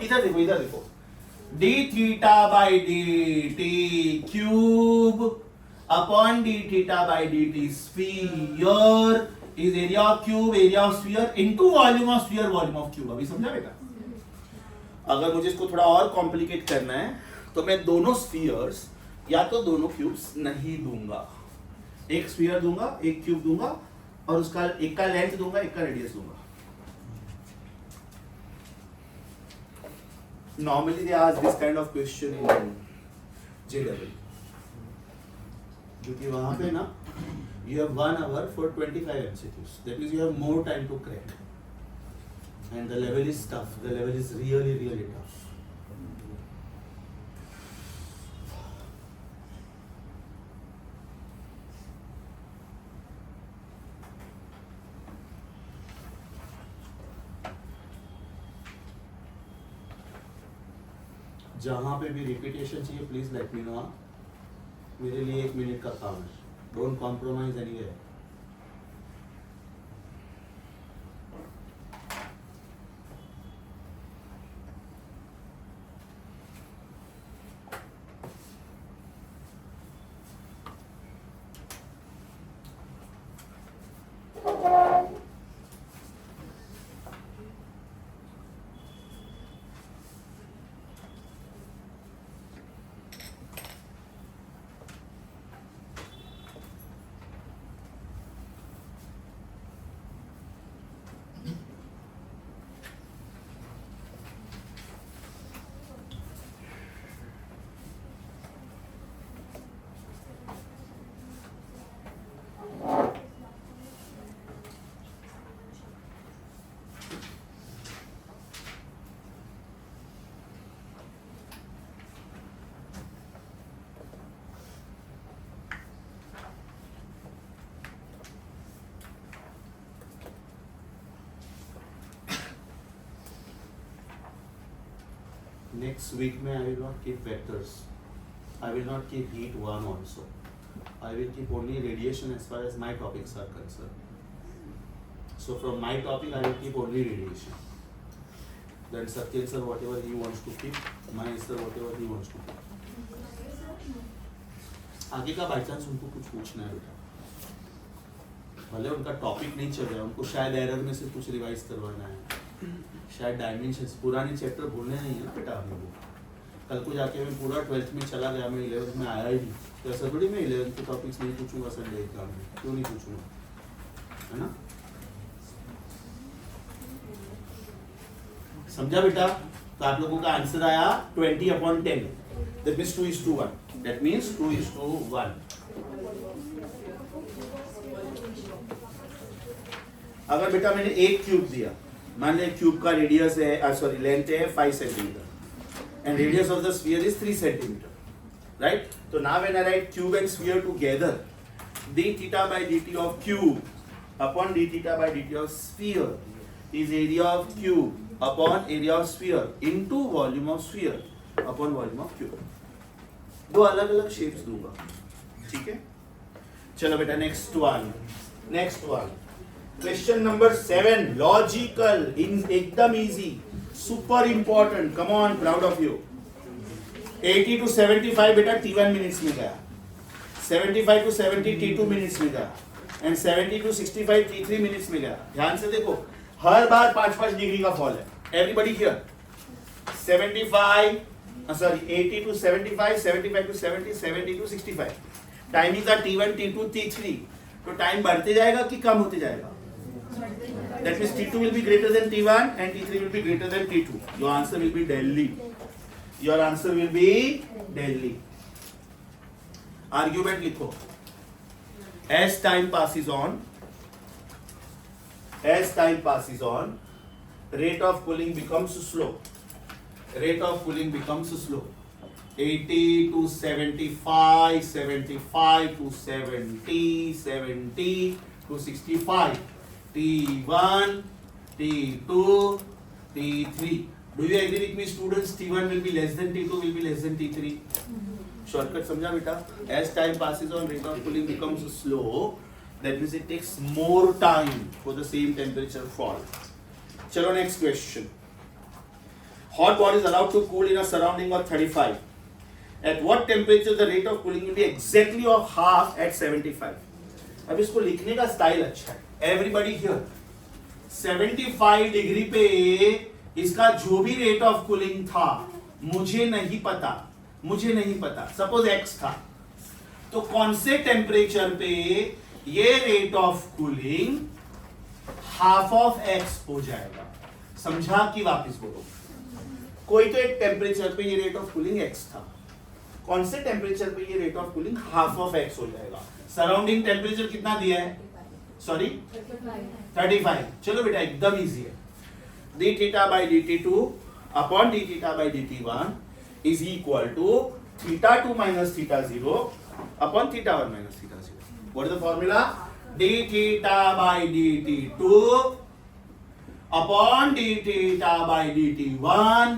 इधर देखो, इधर देखो, d theta by dt cube upon d theta by dt sphere is area of cube, area of sphere into volume of sphere, volume of cube. अभी समझा बेटा? अगर मुझे इसको थोड़ा और कॉम्प्लिकेट करना है तो मैं दोनों स्फीयर्स या तो दोनों क्यूब्स नहीं दूंगा, एक स्फीयर दूंगा, एक क्यूब दूंगा, और उसका एक का लेंथ दूंगा, एक का रेडियस दूंगा. Normally they ask this kind of question in J level. क्योंकि वहाँ पे ना you have 1 hour for 25 MCQs. That means you have more time to crack. And the level is tough. The level is really, really tough. जहाँ पे भी repetition चाहिए please let me know. मेरे लिए 1 मिनट का काम है. Don't compromise anywhere. Next week में I will not keep vectors. I will not keep heat 1 also. I will keep only radiation as far as my topics are concerned. So from my topic I will keep only radiation. Then Satyen sir whatever he wants to keep, Mahesh sir whatever he wants to keep. आगे का by chance उनको कुछ पूछना है बेटा, भले उनका topic नहीं चल रहा है, उनको शायद एरर में से कुछ रिवाइज करवाना है, शायद डायमेंशंस पुरानी चैप्टर भूलने नहीं है ना बेटा हम लोग. कल को जाके मैं पूरा 12th में चला गया, मैं 11th में आया ही नहीं, तो ऐसा थोड़ी मैं 11th के टॉपिक्स नहीं पूछूंगा संडे एग्जाम में. क्यों नहीं पूछूंगा, है ना? समझा बेटा? तो आप लोगों का आंसर आया 20/10. That means 2:1. That means 2:1. अगर बेटा मैंने एक क्यूब दिया, मान लें क्यूब का रेडियस है, सॉरी लेंथ है 5 centimetre and radius of the sphere is 3 centimetre, right? तो now when I write cube and sphere together, d theta by dt of cube upon d theta by dt of sphere is area of cube upon area of sphere into volume of sphere upon volume of cube. दो अलग अलग shapes दूंगा, ठीक है? चलो बेटा next one. Question number 7, logical, इन एकदम easy, super important. Come on, proud of you. 80 to 75 बेटा T1 मिनट्स में गया, 75 to 70 T2 मिनट्स में गया, एंड 70 to 65 T3 मिनट्स में गया. ध्यान से देखो, हर बार 5-5 डिग्री का फॉल है. Everybody here. 80 to 75, 75 to 70, 70 to 65. Timing का T1, T2, T3. तो टाइम बढ़ते जाएगा कि कम होते जाएगा? That means T2 will be greater than T1 and T3 will be greater than T2. Your answer will be Delhi. Your answer will be Delhi. Argument लिखो. As time passes on, rate of cooling becomes slow. 80 to 75, 75 to 70, 70 to 65. T1, T2, T3. Do you agree with me, students? T1 will be less than T2, will be less than T3. Shortcut समझा बेटा? As time passes on, rate of cooling becomes slow. That means it takes more time for the same temperature fall. चलो next question. Hot water is allowed to cool in a surrounding of 35. At what temperature the rate of cooling will be exactly of half at 75? अब इसको लिखने का style अच्छा है. Everybody here. 75 degree पे इसका जो भी रेट ऑफ कूलिंग था मुझे नहीं पता. सपोज x था, तो कौन से टेम्परेचर पे ये rate of cooling half of x हो जाएगा? समझा कि वापस बोलो? कोई तो एक टेम्परेचर पे ये रेट ऑफ कूलिंग x था, कौन से टेम्परेचर पे ये rate of cooling half of x हो जाएगा? सराउंडिंग टेम्परेचर कितना दिया है? सॉरी 35. चलो बेटा एकदम इजी है. d theta by dt2 upon d theta by dt1 is equal to theta 2 minus theta 0 upon theta 1 minus theta 0. What is the formula? d theta by dt2 upon d theta by dt1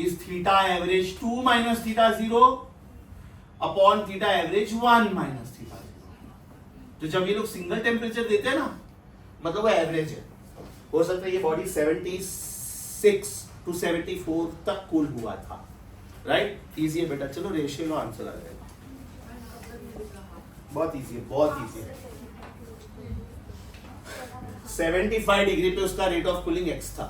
is theta average 2 minus theta 0 upon theta average 1 minus theta 0. तो जब ये लोग single temperature देते हैं ना, मतलब वो average है. हो सकता है ये बॉडी 76 to 74 तक कूल हुआ था. राइट? इजी है बेटा. चलो रेशियो लो, आंसर आ जाएगा. बहुत इजी है. 75 डिग्री पे उसका रेट ऑफ कूलिंग x था,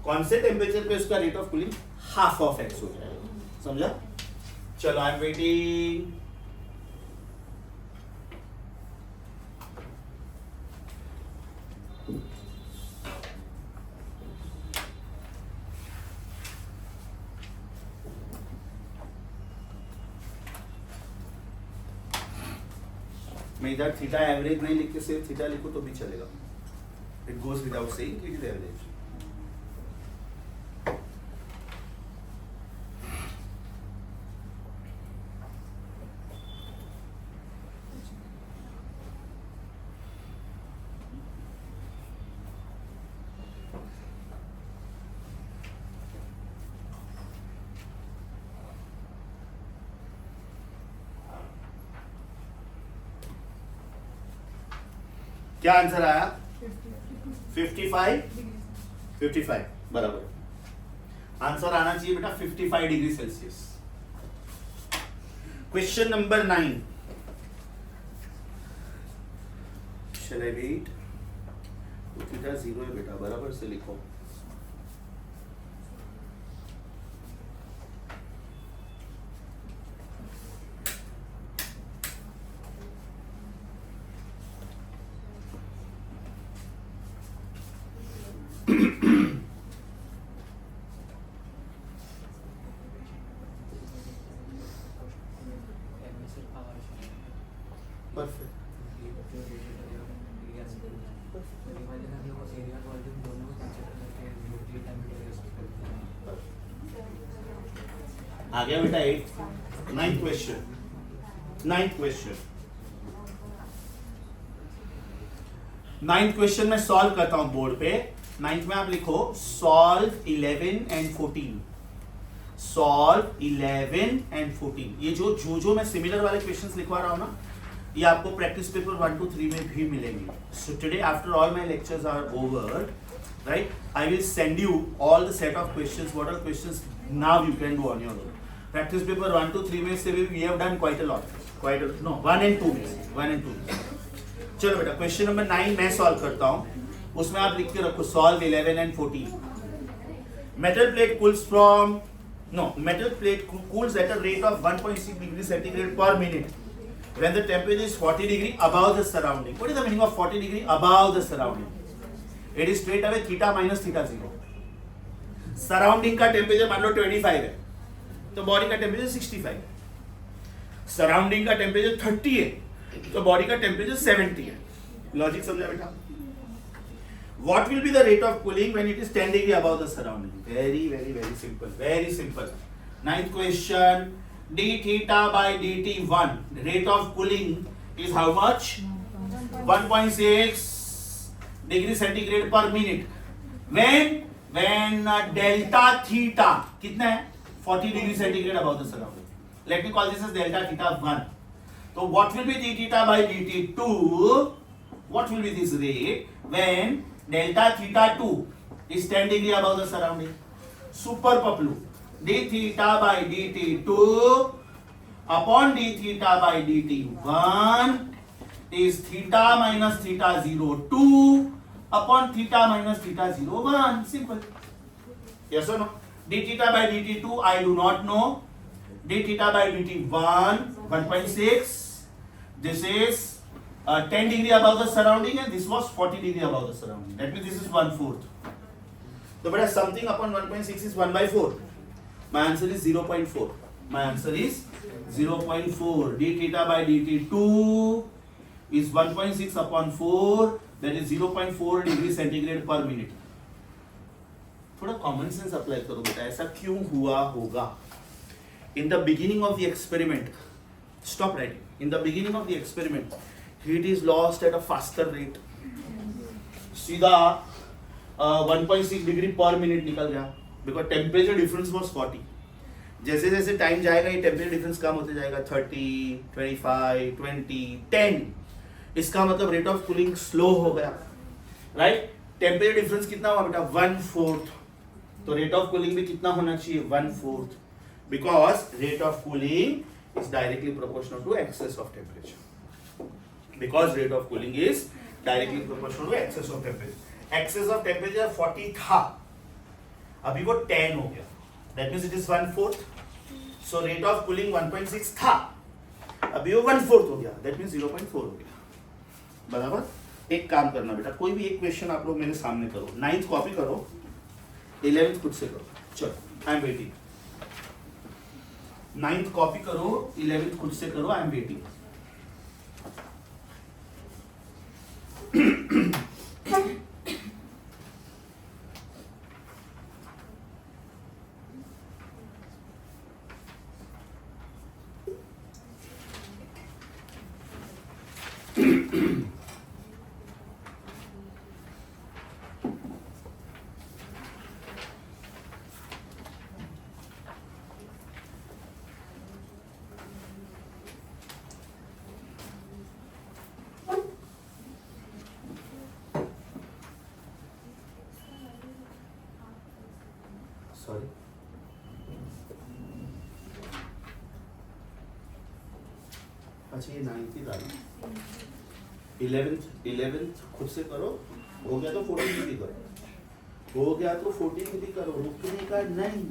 कौन से टेम्परेचर पे उसका rate of cooling half of x हो जाएगा? समझा? चलो आई एम वेटिंग. मैं इधर थीटा एवरेज नहीं लिख के सिर्फ थीटा लिखूं तो भी चलेगा. It goes without saying it is average. क्या आंसर आया? 55 बराबर. आंसर आना चाहिए बेटा 55 degree Celsius. Question number 9. Shall I wait? Theta 0 है बेटा, बराबर से लिखो. आ गया बेटा 8. नाइन्थ क्वेश्चन में सॉल्व करता हूं बोर्ड पे. 9th में आप लिखो सॉल्व 11 and 14. Solve 11 and 14. ये जो मैं सिमिलर वाले क्वेश्चंस लिखवा रहा हूं ना, ये आपको प्रैक्टिस पेपर 1 to 3 में भी मिलेंगे. So today after all my lectures are over, right? I will send you all the set of questions. What are questions now you can do on your own. Practice paper 1 to 3 में से we have done quite a lot. No, 1 and 2 में. चलो बेटा question number 9 मैं solve करता हूँ. उसमें आप लिख के रखो solve 11 and 14. Metal plate cools at a rate of 1.6 degrees centigrade per minute when the temperature is 40 degree above the surrounding. What is the meaning of 40 degree above the surrounding? It is straight away theta minus theta 0. Surrounding का temperature मान लो 25 है, तो body का temperature 65 है. Surrounding का temperature 30 है, तो body का टेम्परेचर 70 है. लॉजिक समझा बेटा? What will be the rate of cooling when it is 10 degree above the surrounding? Very simple. 9th question. d theta by dt1. The rate of cooling is how much? 1.6 degree centigrade per minute. When delta theta कितना है? 40 degree centigrade above the surrounding. Let me call this as delta theta 1. So what will be d theta by dt2? What will be this rate when delta theta 2 is 10 degree above the surrounding. Super paplu. D theta by dt 2 upon d theta by dt 1 is theta minus theta 0 2 upon theta minus theta 0 1. Simple. Yes or no? D theta by dt 2 I do not know. D theta by dt 1 1.6. This is 10 degree above the surrounding and this was 40 degree above the surrounding. That means this is 1/4. So but something upon 1.6 is 1 by 4. My answer is 0.4. My answer is 0.4. D theta by dt 2 is 1.6 upon 4. That is 0.4 degree centigrade per minute. थोड़ा common sense apply करो बेटा, ऐसा क्यों हुआ होगा? In the beginning of the experiment, stop writing. In the beginning of the experiment, heat is lost at a faster rate. सीधा 1.6 degree पर minute निकल गया बिकॉज टेम्परेचर डिफरेंस वॉज 40. जैसे जैसे टाइम जाएगा ये टेम्परेचर डिफरेंस कम होते जाएगा 30, 25, 20, 10. इसका मतलब रेट ऑफ कूलिंग स्लो हो गया, राइट? टेम्परेचर डिफरेंस कितना हुआ बेटा? 1/4. तो रेट ऑफ कूलिंग भी कितना होना चाहिए? 1/4. Because rate of cooling is directly proportional to excess of temperature. Because rate of cooling is directly proportional to excess of temperature. Excess of temperature 40 था, अभी वो 10 हो गया. That means it is 1/4. So rate of cooling 1.6 था, अभी वो 1/4 हो गया. दैट मींस 0.4 हो गया. बराबर? एक काम करना बेटा, कोई भी एक क्वेश्चन आप लोग मेरे सामने करो. 9th कॉपी करो, 11th खुद से करो. चलो, I am waiting. 9th copy करो, 11th खुद से करो. I am waiting. सॉरी, अच्छा ये 9th ही डाली. 11th खुद से करो. हो गया तो 14th भी करो. हो गया तो 14th भी करो. रुकने का नहीं.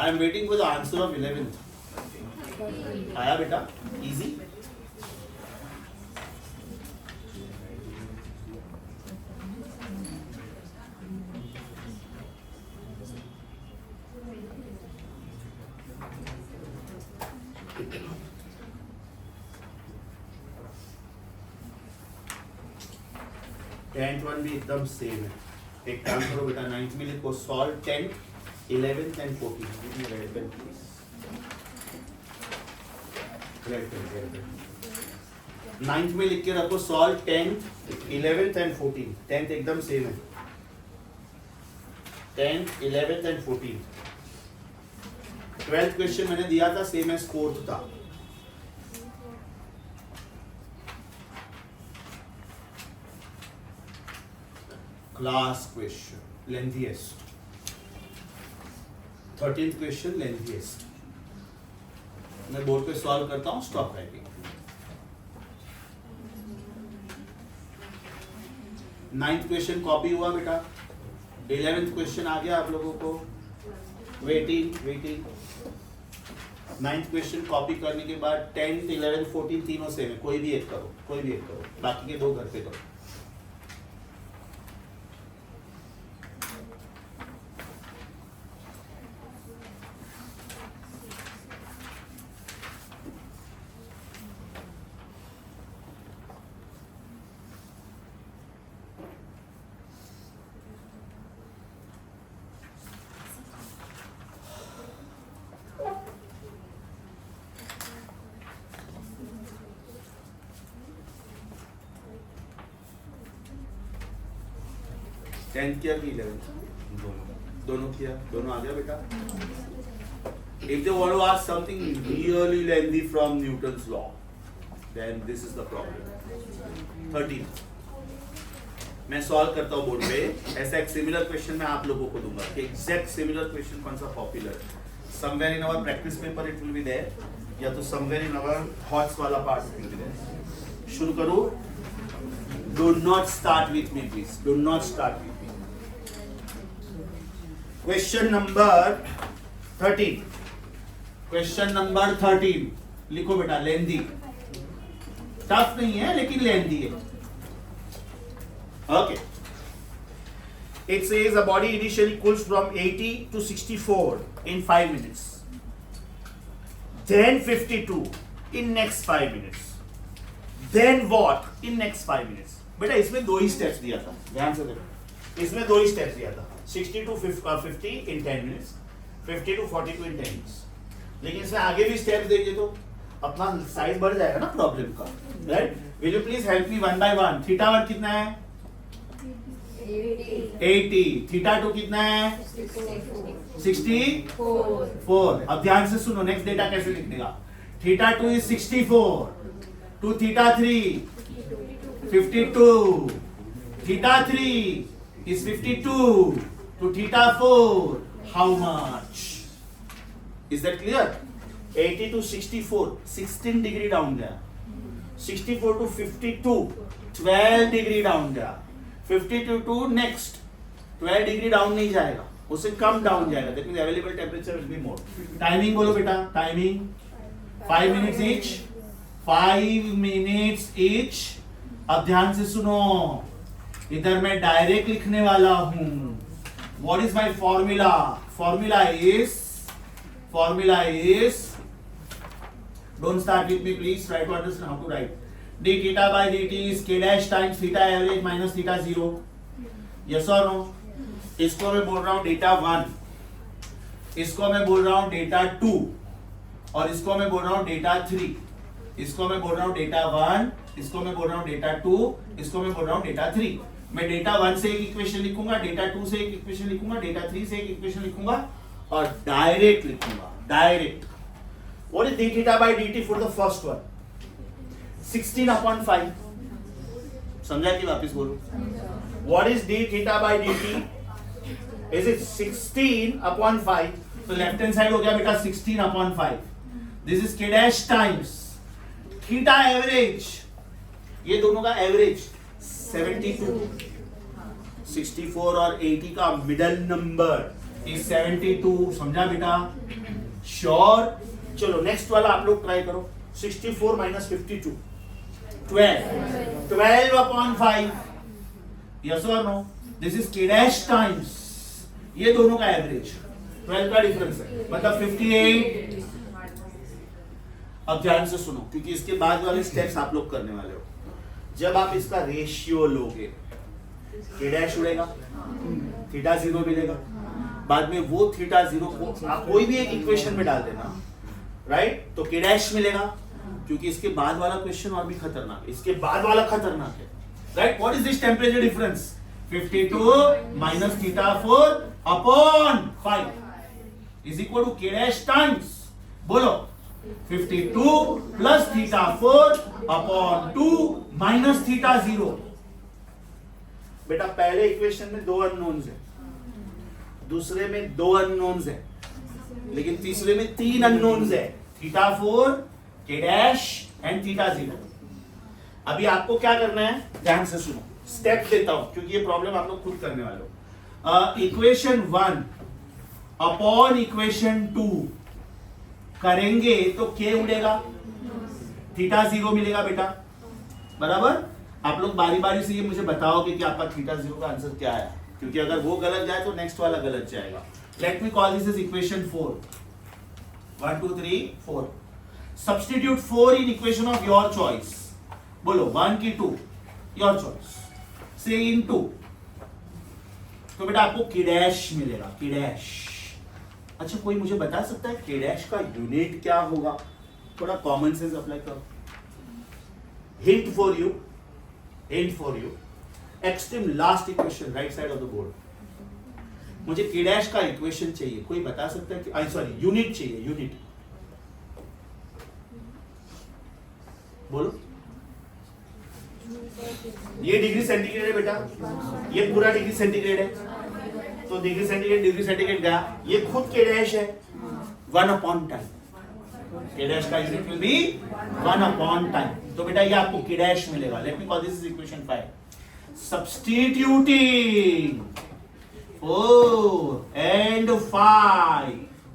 I am waiting for the answer of 11th. आया बेटा? Easy. टेंथ वन भी एकदम सेम है. एक काम करो बेटा, 9th में लिखो solve 10th, 11th and 14th. Give me red pen please. Red pen. 9th में लिख के रखो solve 10th, 11th and 14th. 10th एकदम सेम है. 10th, 11th and 14th. 12th question मैंने दिया था सेम एज 4th था. Last question, lengthiest. 13th question, lengthiest. मैं बोर्ड पे सॉल्व करता हूँ. Stop writing. 9th question copy हुआ बेटा. 11th क्वेश्चन आ गया आप लोगों को. वेटिंग. 9th क्वेश्चन कॉपी करने के बाद 10th, 11th, 14th तीनों सेम है. कोई भी एक करो. बाकी के दो घर पे करो. 10th किया कि 11th? दोनों किया, दोनों आ गया बेटा. If they want to ask something really lengthy from Newton's law, then this is the problem. 13. मैं सॉल्व करता हूँ बोर्ड पे. ऐसा एक सिमिलर क्वेश्चन मैं आप लोगों को दूंगा. एग्जैक्ट सिमिलर क्वेश्चन कौन सा पॉपुलर है? Somewhere in our practice paper it will be there, या तो somewhere in our HOTS वाला part it will be there. शुरू करो. Do not start with me, please. Do not start with me. Question number 13. Question number 13. लिखो बेटा. लेंदी. Tough नहीं है लेकिन लेंदी है. Okay. It says a body initially cools from 80 to 64 in 5 minutes. Then 52 in next 5 minutes. Then what in next 5 minutes? बेटा इसमें दो ही steps दिया था. ध्यान से देखो. इसमें दो ही स्टेप्स दिया था. 60 to 50 in 10 minutes. 50 to 42 in 10 minutes. लेकिन इसमें आगे भी स्टेप्स देंगे तो अपना साइज बढ़ जाएगा ना प्रॉब्लम का. Right? Will you please help me one by one. Theta 1 कितना है? 80. थीटा 2 कितना है? 64. अब ध्यान से सुनो. नेक्स्ट डेटा कैसे लिखने का? Theta 2 is 64 to theta 3 52. Theta 3 is 52 to theta 4. How much? Is that clear? 80 to 64, 16 degree down there. 64 to 52, 12 degree down there. 52 to next, 12 degree down नहीं जाएगा, उससे कम डाउन जाएगा. That means available temperature will be more. Timing बोलो बेटा. Timing 5 minutes each. 5 minutes each. अब ध्यान से सुनो. इधर मैं डायरेक्ट लिखने वाला हूं. What is my formula? Formula is don't start with me please. Try to understand how to write. d theta by dt is k dash times theta average minus theta 0. Yes or no? इसको मैं बोल रहा हूं data 1, इसको मैं बोल रहा हूं डेटा 2, और इसको मैं बोल रहा हूं डेटा 3. इसको मैं बोल रहा हूं डेटा 1, इसको मैं बोल रहा हूं डेटा 2, इसको मैं बोल रहा हूं डेटा 3. मैं डेटा 1 से एक इक्वेशन लिखूंगा, डेटा 2 से एक इक्वेशन लिखूंगा, डेटा 3 से एक इक्वेशन लिखूंगा और डायरेक्ट लिखूंगा. Direct. What is d theta by dt for the first one? 16/5. समझा कि वापस बोलूं? What is d theta by dt? Is it 16/5? तो लेफ्ट हैंड साइड हो गया बेटा 16/5. This is k dash times theta average. ये दोनों का एवरेज 72. 64 और 80 का मिडल नंबर इज 72. समझा बेटा? श्योर. चलो नेक्स्ट वाला आप लोग ट्राई करो. 64 minus 52 12/5. यस और no? This is k dash times ये दोनों का एवरेज. 12 का डिफरेंस है, मतलब 58. अब ध्यान से सुनो क्योंकि इसके बाद वाले स्टेप्स आप लोग करने वाले हो. जब आप इसका रेशियो लोगे, k डैश उड़ेगा, थीटा 0 मिलेगा. बाद में वो थीटा 0 को आप कोई भी एक इक्वेशन में डाल देना, राइट? तो k डैश मिलेगा. क्योंकि इसके बाद वाला क्वेश्चन और भी खतरनाक है. इसके बाद वाला खतरनाक है, right? What is this temperature difference? 52 minus theta 4 upon 5 is equal to k dash times, बोलो, 52 plus theta 4 upon 2 minus theta 0. बेटा पहले इक्वेशन में 2 अननोन्स है, दूसरे में 2 अननोन्स है, लेकिन तीसरे में 3 अननोन्स है. Theta 4, k dash and theta 0. अभी आपको क्या करना है? ध्यान से सुनो. स्टेप देता हूं क्योंकि ये प्रॉब्लम आप लोग खुद करने वाले हो. इक्वेशन 1 अपॉन इक्वेशन 2 करेंगे तो k उड़ेगा, थीटा 0 मिलेगा बेटा. बराबर? आप लोग बारी बारी से ये मुझे बताओगे कि आपका थीटा 0 का आंसर क्या है, क्योंकि अगर वो गलत जाए तो नेक्स्ट वाला गलत जाएगा. Let me call this is equation 4. 1 2 3 4. Substitute 4 in equation of your choice. बोलो 1 की 2 योर चॉइस से इन 2. तो बेटा आपको k डैश मिलेगा. k dash. अच्छा कोई मुझे बता सकता है k डैश का यूनिट क्या होगा? थोड़ा कॉमन सेंस अप्लाई करो. Hint for you extreme last equation right side of the board, मुझे k डैश का इक्वेशन चाहिए, कोई बता सकता है कि सॉरी यूनिट चाहिए, यूनिट बोलो। ये डिग्री सेंटीग्रेड है बेटा, ये पूरा डिग्री सेंटीग्रेड है, तो डिग्री सेंटीग्रेड गया, ये खुद k डैश है 1/टाइम, k डैश का यूनिट विल बी 1/टाइम, तो बेटा ये आपको k डैश मिलेगा। Let me call this is equation 5, substituting 4 and 5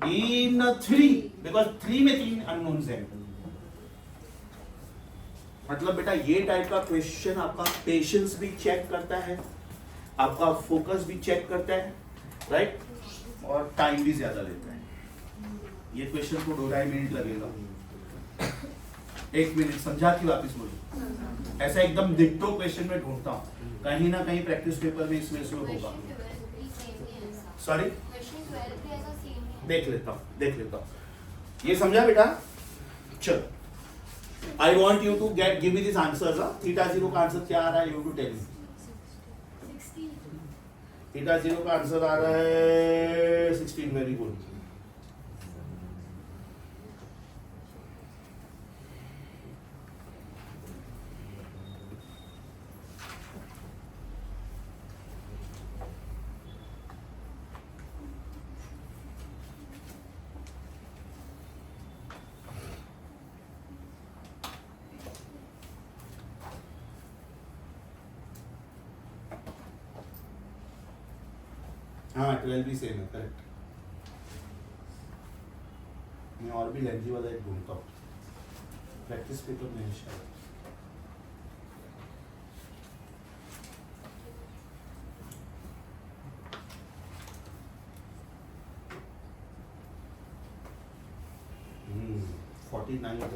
in 3 because 3 में 3 अननोन्स है। मतलब बेटा ये टाइप का क्वेश्चन आपका पेशेंस भी चेक करता है, आपका फोकस भी चेक करता है, राइट, और टाइम भी ज्यादा लेता है। ये क्वेश्चन को 2-2.5 मिनट लगेगा, 1 मिनट समझा के वापस बोलो। ऐसा एकदम डिट्टो क्वेश्चन में ढूंढता हूँ, कहीं ना कहीं प्रैक्टिस पेपर में इसमें से होगा। सॉरी देख लेता हूँ। ये समझा बेटा? चलो, I want you to give me this answers. Theta 0 का आंसर क्या आ रहा है? You to tell me. Theta 0 का आंसर आ रहा है 16, वेरी गुड। हाँ 12 भी सेम है, करेक्ट। मैं और भी लेंथी वाला एक ढूंढता हूँ, प्रैक्टिस पेपर में शायद। हम्म 49 के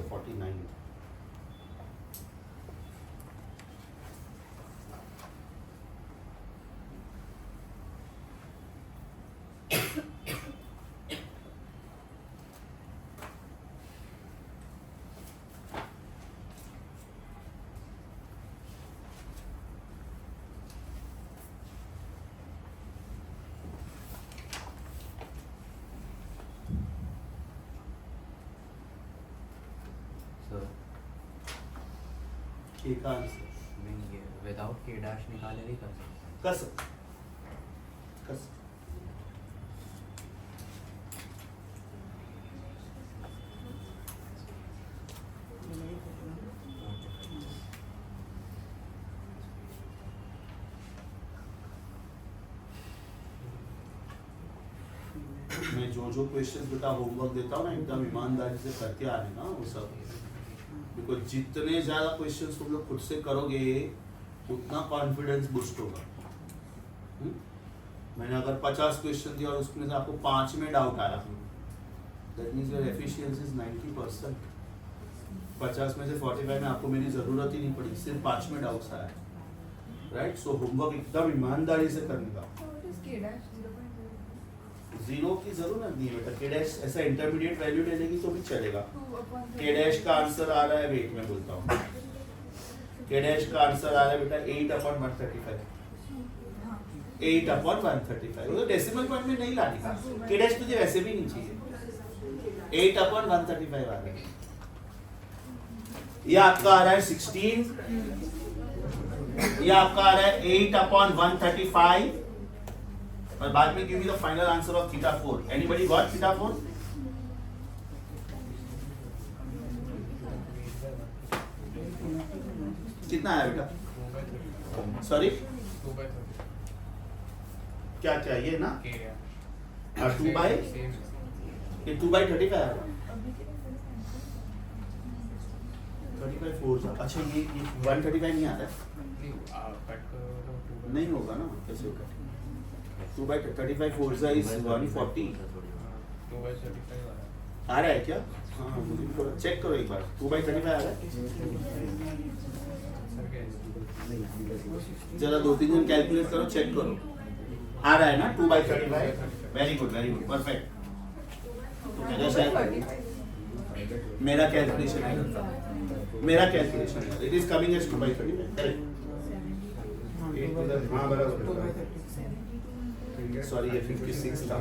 का आंसर नहीं, ये विदाउट के डैश निकाले नहीं कर सकते। कस मैं जो क्वेश्चन बेटा होमवर्क देता हूँ ना, एकदम ईमानदारी से करके आने ना वो सब, बिकॉज जितने ज्यादा क्वेश्चंस तुम लोग खुद से करोगे उतना कॉन्फिडेंस बूस्ट होगा। मैंने अगर 50 क्वेश्चन दिया और उसमें से आपको 5 में डाउट आया, that means your efficiency is 90%। 50 में से 45 में आपको मेरी जरूरत ही नहीं पड़ी, सिर्फ 5 में डाउट्स आया, राइट। सो होमवर्क एकदम ईमानदारी से करने का। 0 की जरूरत नहीं है बेटा, के डैश ऐसा इंटरमीडिएट वैल्यू ले लेगी तो भी चलेगा। के डैश का आंसर आ रहा है, वेट में बोलता हूँ, के डैश का आंसर आ रहा है बेटा 8/135। 8/135 वो तो डेसिमल पॉइंट में नहीं लाने का, के डैश तुझे वैसे भी नहीं चाहिए। 8/135 आ रहा है, ये आपका आ रहा है 16, ये आपका आ रहा है 8/135, और बाद में give me the final answer of theta 4। Anybody got theta 4? कितना आया बेटा? सॉरी क्या चाहिए ना? 2/35 आया, 35 4 था। अच्छा ये 135 नहीं आ रहा है, नहीं होगा ना, कैसे होगा? 2/35 4 is 140 आ रहा है क्या? हाँ मुझे थोड़ा चेक करो एक बार, 2/35 आ रहा है? जरा 2-3 जन कैलकुलेट करो, चेक करो, आ रहा है ना 2/35? Very good perfect. तो मेरा कैलकुलेशन है, it is coming as 2/35, correct. हाँ बराबर, सॉरी ये 56 था।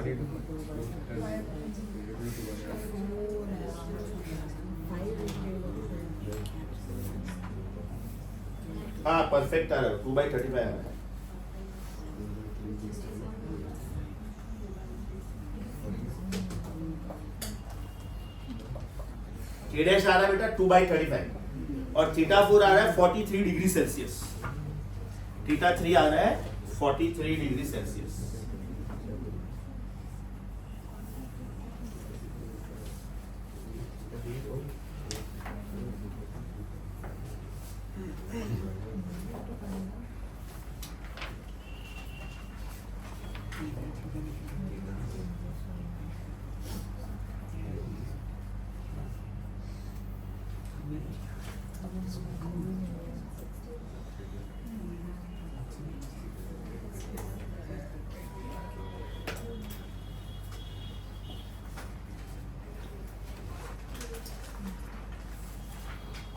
हाँ परफेक्ट आ रहा है, 2/35 आ रहा है। K डैश आ रहा है बेटा 2/35 और थीटा 4 आ रहा है 43 डिग्री सेल्सियस। थीटा 3 आ रहा है 43 डिग्री सेल्सियस।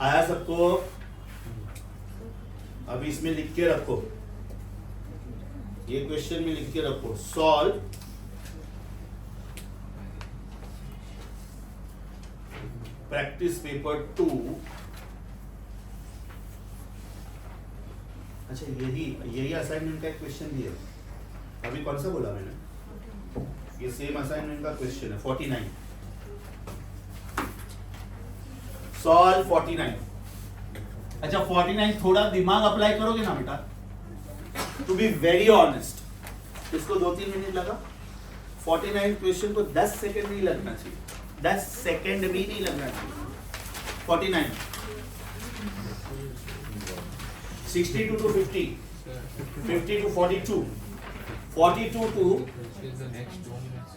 आया सबको? अभी इसमें लिख के रखो, ये क्वेश्चन में लिख के रखो, सॉल्व प्रैक्टिस पेपर 2। अच्छा यही असाइनमेंट का एक क्वेश्चन भी है। अभी कौन सा बोला मैंने? ये सेम असाइनमेंट का क्वेश्चन है 49। सॉल्व 49। अच्छा 49 थोड़ा दिमाग अप्लाई करोगे ना बेटा, टू बी वेरी ऑनेस्ट। इसको 2-3 मिनट लगा। 49 क्वेश्चन को 10 सेकंड नहीं लगना चाहिए, 10 सेकंड भी नहीं लगना चाहिए। 49 62 to 50, 50 to 42, 42 to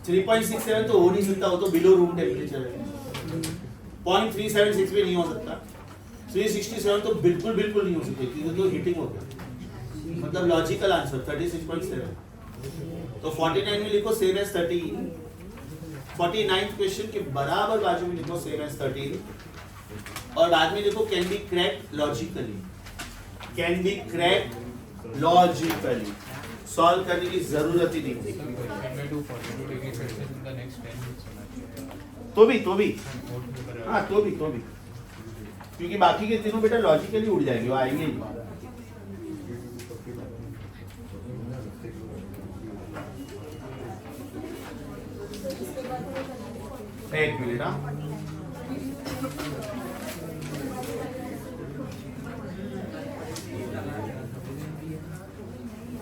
3.67 तो हो नहीं सकता, वो तो बिलो रूम टेम्परेचर है। 0.376 भी नहीं हो सकता। 367 तो बिल्कुल नहीं हो सकती क्योंकि तो हीटिंग हो गया। मतलब लॉजिकल आंसर 36.7। तो 49 में लिखो सेम एज 13। 49th क्वेश्चन के बराबर बाजू में लिखो सेम एज 13 और बाद में लिखो can be cracked logically. Can be cracked logically. Solve करने की जरूरत ही नहीं थी। तो भी हाँ तो भी क्योंकि बाकी के तीनों बेटा लॉजिकली उड़ जाएंगे, वो आएंगे ही। एक मिनट हाँ,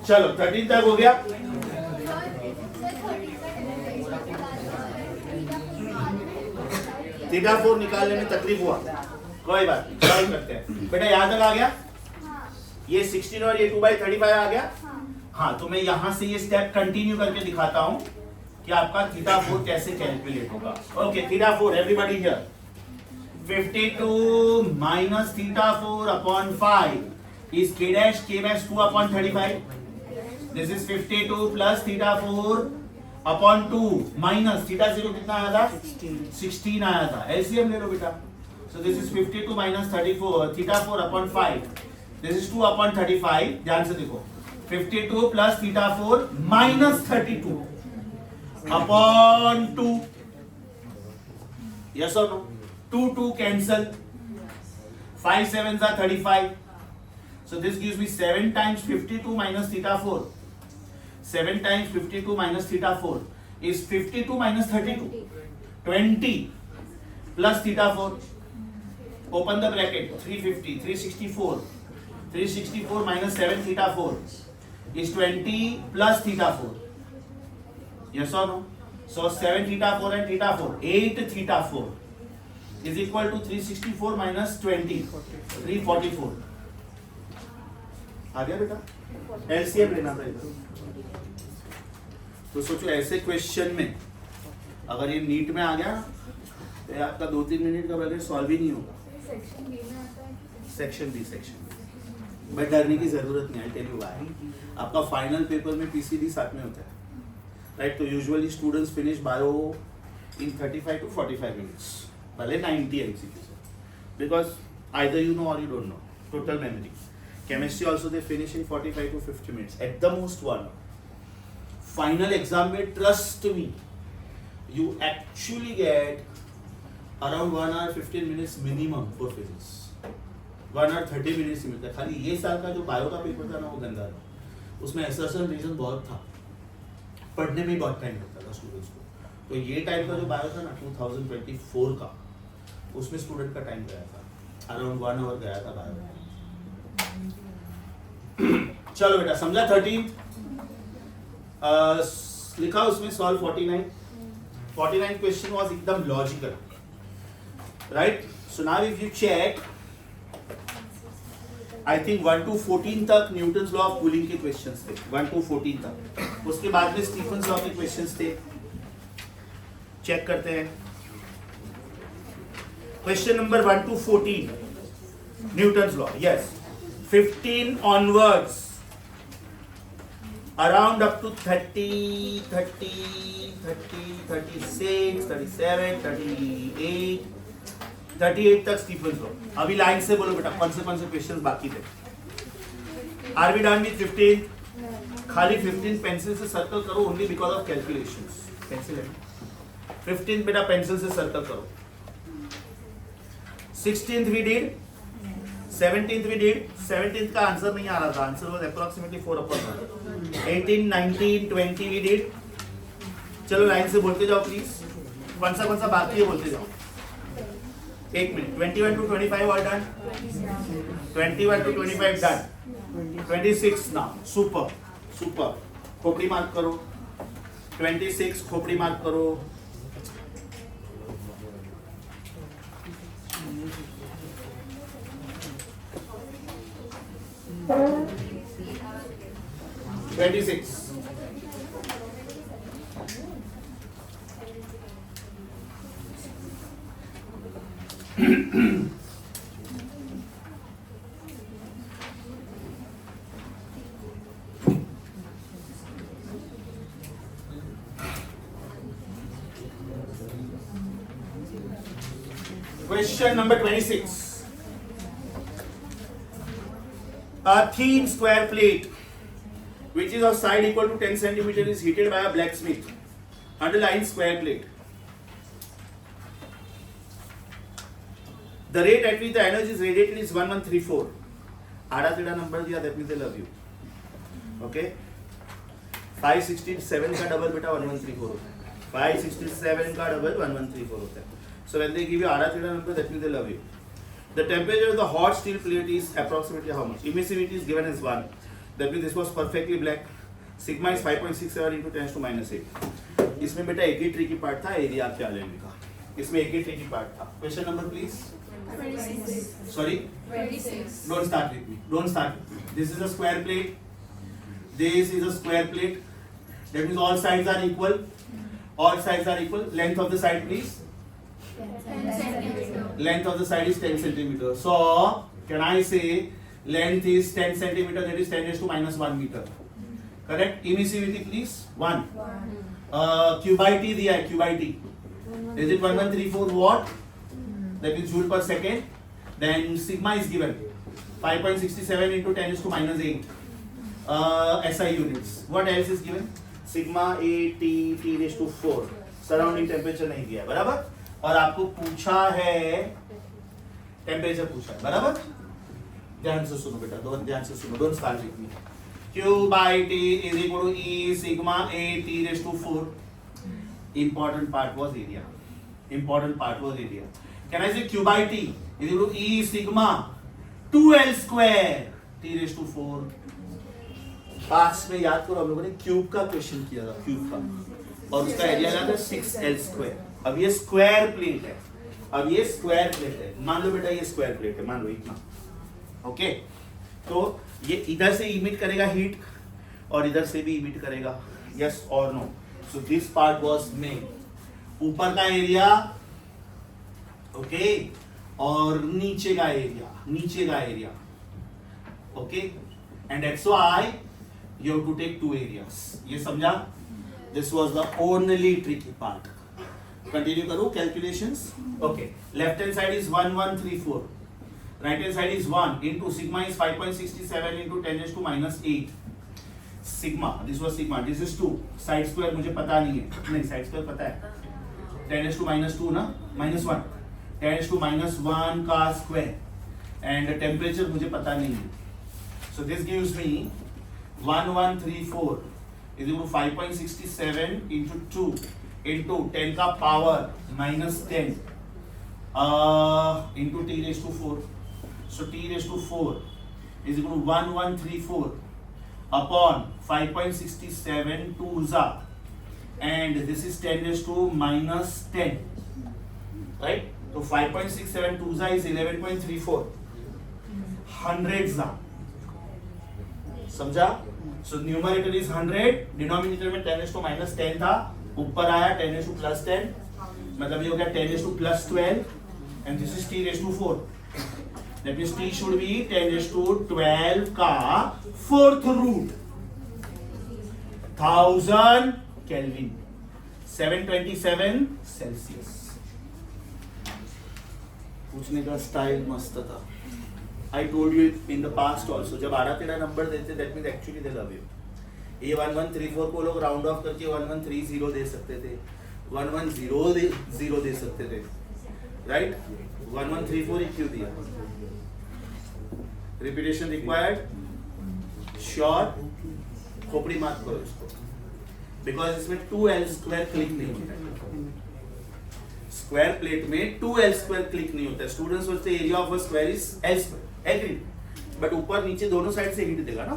चलो 13 तक हो गया। थीटा 4 निकालने में तकलीफ हुआ, कोई बात नहीं, सॉल्व करते हैं। बेटा यहाँ तक आ गया? ये 16 और ये 2/35 आ गया। हाँ तो मैं यहाँ से ये स्टेप कंटिन्यू करके दिखाता हूँ कि आपका थीटा 4 कैसे कैलकुलेट होगा। Okay theta 4 everybody here, 52 minus theta 4 upon 5 is k dash 2 upon 35। This is 52 plus theta 4 upon 2 minus theta 0 कितना आया था? 16 आया था। एलसीएम ले लो बेटा। So this is 52 minus 34 theta 4 upon 5, this is 2 upon 35। ध्यान से देखो 52 plus theta 4 minus 32 upon 2। Yes और no? 2 cancel, 5 7s are 35. So this gives me 7 times 52 minus theta 4. 7 times 52 minus theta 4 is 52 minus 32. 20 plus theta 4. Open the bracket. 350, 364. 364 minus 7 theta 4 is 20 plus theta 4. Yes or no? So 7 theta 4 and theta 4. 8 theta 4 is equal to 364 minus 20. 344. आ गया बेटा? LCM लेना पड़ेगा। तो सोचो ऐसे question में अगर ये नीट में आ गया तो आपका 2-3 मिनट का बगैर सॉल्व ही नहीं होगा। सेक्शन बी बट डरने की जरूरत नहीं है। Tell you why. आपका फाइनल पेपर में पीसीडी साथ में होता है, राइट? तो usually students finish bio in 35 to 45 minutes, भले 90 एमसीक्यू से, बिकॉज आइदर यू नो और you don't know, total memory. Chemistry also they finish in 45 to 50 minutes. At the most 1 hour. Final exam में trust me, you actually get around 1 hour 15 minutes minimum for physics. 1 hour 30 minutes ही मिलता है. खाली ये साल का जो bio का paper था ना वो गंदा था. उसमें assertion रीजन बहुत था. पढ़ने में बहुत टाइम लगता था स्टूडेंट्स को. तो ये टाइम का जो बायो था ना 2024 का, उसमें स्टूडेंट का टाइम गया था अराउंड 1 आवर गया था बायो. चलो बेटा समझा. 13 लिखा उसमें सॉल्व 49 क्वेश्चन वाज एकदम logical, right. So now if you check, I think 1 to 14 तक न्यूटन्स लॉ ऑफ कूलिंग के क्वेश्चंस थे. 1 to 14 तक. उसके बाद में स्टीफन्स लॉ के क्वेश्चंस थे. चेक करते हैं. Question number 1 to 14 Newton's law. Yes. 15 onwards around up to 30, 36, 37, 38 तक स्टीफन्स लॉ. अभी लाइन से बोलो बेटा कौन से क्वेश्चंस बाकी थे. Are we done with 15? खाली 15 पेंसिल से सर्कल करो only because of calculations. Pencil है 15 बेटा पेंसिल से सर्कल करो. 16th we did, 17th we did. 17th का आंसर नहीं आ रहा था. Answer was approximately 4/1. 18, 19, 20 we did. चलो लाइन से बोलते जाओ प्लीज. कौन सा बाकी है बोलते जाओ. 1 minute. 21 to 25 all done. 21 to 25 done. 26 now. Super. खोपड़ी मार्क करो. 26 खोपड़ी मार्क करो. 26. Question number 26. A thin square plate which is of side equal to 10 centimeter is heated by a blacksmith. Underline square plate. The rate at which the energy is radiated is 1134. आड़ा टेढ़ा number दिया, that means they love you. Okay. 567 का double बेटा 1134 होता है. 567 का double 1134 होता है. So when they give you आड़ा टेढ़ा number, that means they love you. The temperature of the hot steel plate is approximately how much? Emissivity is given as 1. That means this was perfectly black. Sigma is 5.67 into 10 to minus 8. इसमें बेटा एक ही tricky part था area क्या लेने का. इसमें एक ही tricky part था. Question number please. 26. Sorry. 26. Don't start with me. This is a square plate. This is a square plate. That means all sides are equal. All sides are equal. Length of the side please. 10 centimeter. Length of the side is 10 centimeter. So can I say length is 10 centimeter, that is 10 raised to minus 1 meter. Correct? Emissivity please 1. Q by T दिया है. Q by T. Is it 1134 watt? That is joule per second. Then sigma is given 5.67 into 10 raised to minus 8. SI units. What else is given? Sigma A T T raised to 4. Surrounding temperature नहीं दिया है. बराबर. और आपको पूछा है temperature पूछा है. बराबर. ध्यान से सुनो बेटा. ध्यान से सुनो. Don't start with me. Q by T is equal to E sigma A T raised to 4. Important part was area. Can I say Q by T is equal to E sigma 2L square T raised to 4. पास में याद करो हम लोगों ने cube का question किया था. Cube का और उसका एरिया आया था 6L स्क्वायर. अब ये स्क्वायर प्लेट है. मान लो बेटा ये स्क्वायर प्लेट है. मान लो इतना. ओके. तो ये इधर से इमिट करेगा हीट और इधर से भी इमिट करेगा. यस और no. So this part was made. ऊपर का एरिया ओके और नीचे का area okay. And that's why you have to take 2 areas. ये समझा. This was the only tricky part. Continue करो calculations. Okay. Left hand side is 1134. right hand side is 1 into sigma is 5.67 into 10 raised to minus 8 sigma, this was sigma, this is 2, side square मुझे पता नहीं है, नहीं side square पता है, 10 raised to minus 2 ना, minus 1, 10 raised to minus 1 का square, and temperature मुझे पता नहीं है, so this gives me 1134 is equal to 5.67 into 2 into 10 का power minus 10 into t raised to 4, so t raised to 4 is equal to 1134 upon 5.67 2 za, and this is 10 raised to minus 10, right? So 5.67 2 za is 11.34, 100 za, समझा? So numerator is 100, denominator में 10 raised to minus 10 था, ऊपर आया 10 raised to plus 10, मतलब ये हो गया 10 raised to plus 12, and this is t raised to 4. That means t should be 10 raised to 12 का fourth root, 1000 Kelvin, 727 Celsius. पूछने का स्टाइल मस्त था. I told you in the past also, जब 12-13 नंबर देते that means actually they love you. ये 1134 को लोग राउंड ऑफ करके 1130 दे सकते थे, 1100 दे सकते थे, राइट? 1134 ही क्यों दिया? रिपीटेशन रिक्वायर्ड, श्योर, खोपड़ी मात करो इसको, बिकॉज इसमें 2l स्क्वायर क्लिक नहीं होता है. स्क्वायर प्लेट में 2l स्क्वायर क्लिक नहीं होता है. स्टूडेंट्स सोचते area of a square is l square, agree, but ऊपर नीचे दोनों साइड से हिंट देगा ना.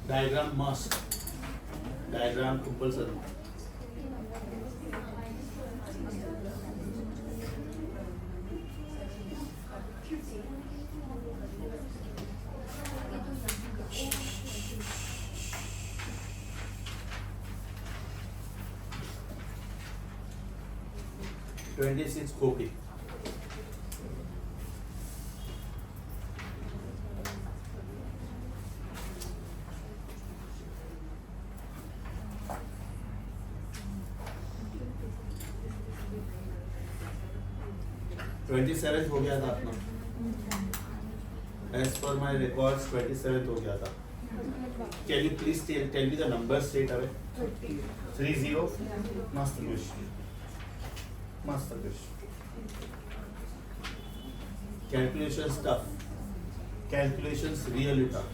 Diagram must, diagram compulsory. Twenty-six खोपड़ी. ट्वेंटी-सेवन हो गया था अपना, एज पर माई रिकॉर्ड्स 27 हो गया था. Can you please tell me the number straight away? 30. मस्त क्वेश्चन, मस्त question. Calculations tough, calculations really tough.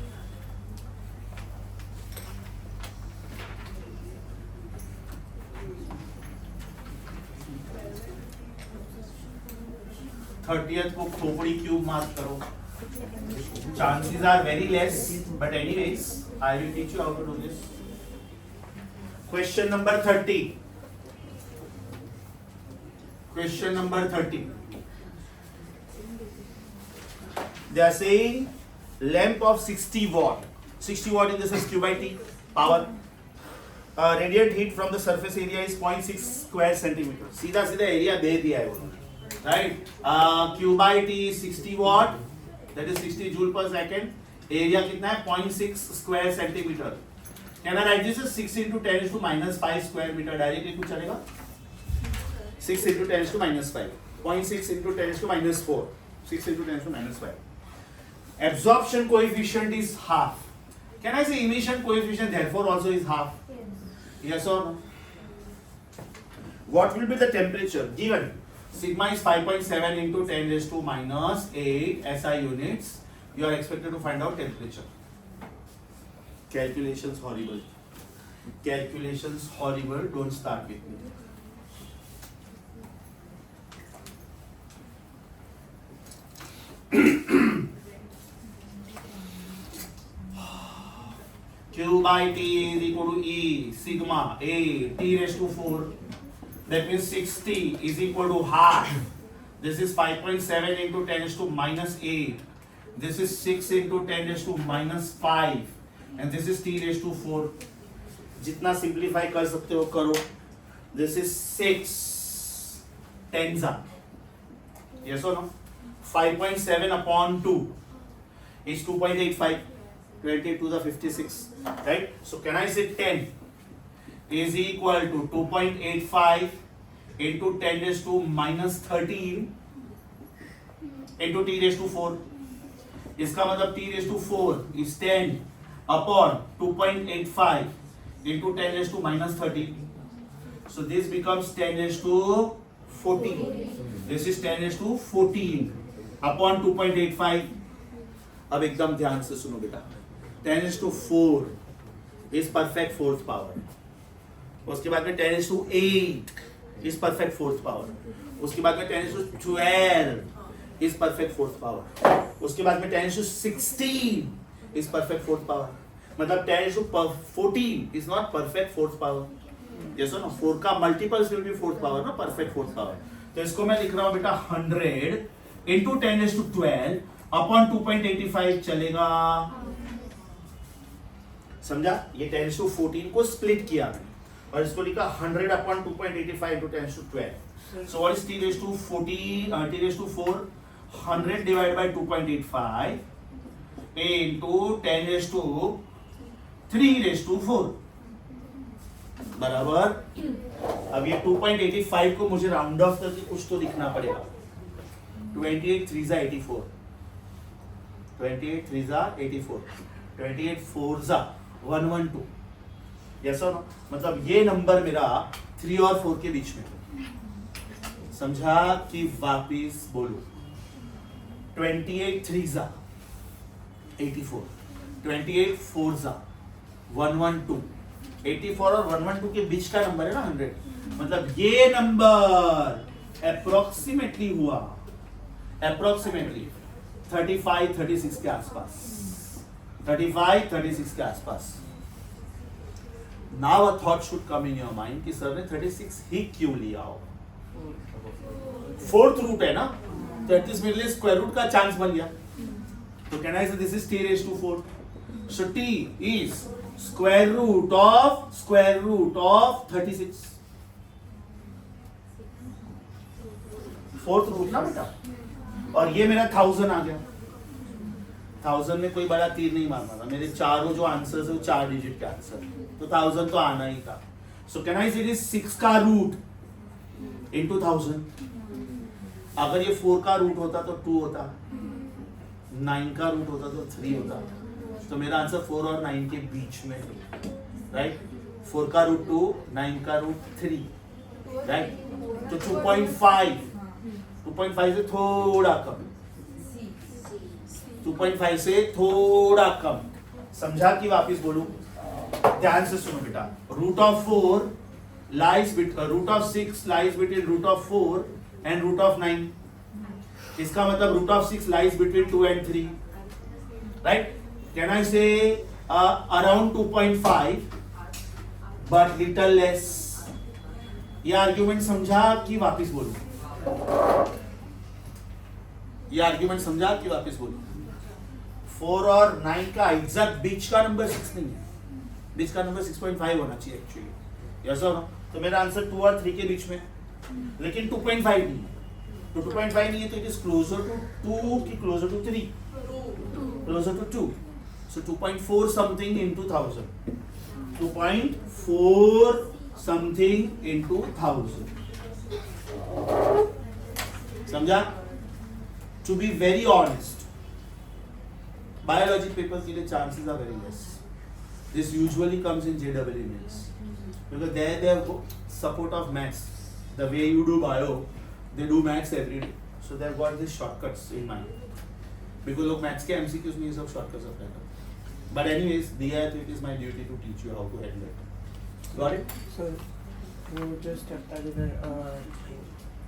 Thirtieth को खोपड़ी क्यूब मार्क करो. Chances are very less, but anyways, I will teach you how to do this. Question number 30. Question number 30. They are saying lamp of 60 watt. 60 watt in the sense Q by T power. Radiant heat from the surface area is 0.6 square centimeter. सीधा सीधा area दे दिया है उन्होंने. Right? Q by T is 60 watt. That is 60 joule per second. Area कितना है? 0.6 square centimeter. Can I write this as 6 into 10 to minus 5 square meter? Directly कुछ चलेगा? 6 into 10 to minus 5. 0.6 into 10 to minus 4. 6 into 10 to minus 5. Absorption coefficient is half. Can I say emission coefficient therefore also is half? Yes or no? What will be the temperature given? Sigma is 5.7 into 10 raised to minus 8 SI units. You are expected to find out temperature. Calculations horrible. Calculations horrible. Don't start with me. Q by T is equal to E sigma A T raised to 4. That means 60 is equal to half. This is 5.7 into 10 raised to minus 8. This is 6 into 10 raised to minus 5. And this is T raised to 4. जितना simplify कर सकते हो करो. This is 6 10s are. Yes or no? 5.7 upon 2 is 2.85. 20 to the 56. Right? So can I say 10 is equal to 2.85 into 10 raised to minus 13 into t raised to 4. इसका मतलब t raised to 4 is 10 upon 2.85 into 10 raised to minus 13. So this becomes 10 raised to 14. This is 10 raised to 14 upon 2.85. अब एकदम ध्यान से सुनो बेटा. 10 raised to 4 is perfect fourth power. उसके बाद में 10 raised to 8 is perfect fourth power. उसके बाद में 10 raised to 12 is perfect fourth power. उसके बाद में 10 raised to 16 is perfect fourth power. मतलब 10 raised to 14 is not perfect fourth power. Yes or no? 4 का multiples will be fourth power, ना perfect fourth power. तो इसको मैं लिख रहा हूँ बेटा 100 into 10 raised to 12 upon 2.85 चलेगा. समझा? ये 10 raised to 14 को स्प्लिट किया मैंने और इसको लिखा 100 upon 2.85 into 10 raised to 12. So what is t raised to 14? T raised to 4 100 divided by 2.85 into 10 raised to 3 raised to 4 बराबर. अब ये 2.85 को मुझे राउंड ऑफ करके कुछ तो लिखना पड़ेगा. 28 3s are 84. 28 3s are 84. 28 4s are 112. Yes और नो? मतलब ये नंबर मेरा 3 और 4 के बीच में. समझा कि वापिस बोलो. 28 3s are 84. 28 4s are 112. 84 और 112 के बीच का नंबर है ना 100. मतलब ये नंबर अप्रोक्सीमेटली हुआ 35 36 के आसपास. 35 36 के आसपास. Now a thought should come in your mind कि सर ने 36 ही क्यों लिया हो. फोर्थ रूट है ना, 33 मेरे लिए स्क्वायर रूट का चांस बन गया. तो कैन आई से this is t raised to 4. So t is square root of 36. Fourth root ना बेटा. और ये मेरा 1000 आ गया. 1000 में कोई बड़ा तीर नहीं मारना था. मेरे चारों जो आंसर्स है वो 4 डिजिट के आंसर. तो 1000 तो आना ही था. सो कैन आई से दिस 6 का रूट इनटू 1000. अगर ये 4 का रूट होता तो 2 होता. 9 का रूट होता तो 3 होता. तो मेरा आंसर 4 और 9 के बीच में. राइट. 4 का रूट 2, 9 का रूट 3. राइट. तो 2.5 से थोड़ा कम. 2.5 से थोड़ा कम. समझा कि वापिस बोलूं? ध्यान से सुनो बेटा. Root of 6 lies between root of 4 and root of 9. इसका मतलब root of 6 lies between 2 and 3. Right. Can I say around 2.5 but little less. ये आर्ग्यूमेंट समझा कि वापिस बोलूं? ये आर्ग्यूमेंट समझा कि वापिस बोलूं? 4 और 9 का एग्जैक्ट बीच का नंबर 6 नहीं है. बीच का नंबर 6.5 होना चाहिए एक्चुअली. यस और नो? तो मेरा आंसर 2 और 3 के बीच में. लेकिन 2.5 नहीं है. तो 2.5 नहीं है तो इट इज क्लोजर टू 2 की closer to 3. Closer to 2. So 2.4 something into 1000. 2.4 something into 1000. समझा? To be very honest, biology paper के लिए chances are very less. This usually comes in JEE mains because there they have support of maths. The way you do bio, they do maths every day, so they have got these shortcuts in mind. Because लोग maths के MCQs में ये सब shortcuts apply करते हैं. But anyways, दिया है तो it is my duty to teach you how to handle it. Got it? So you just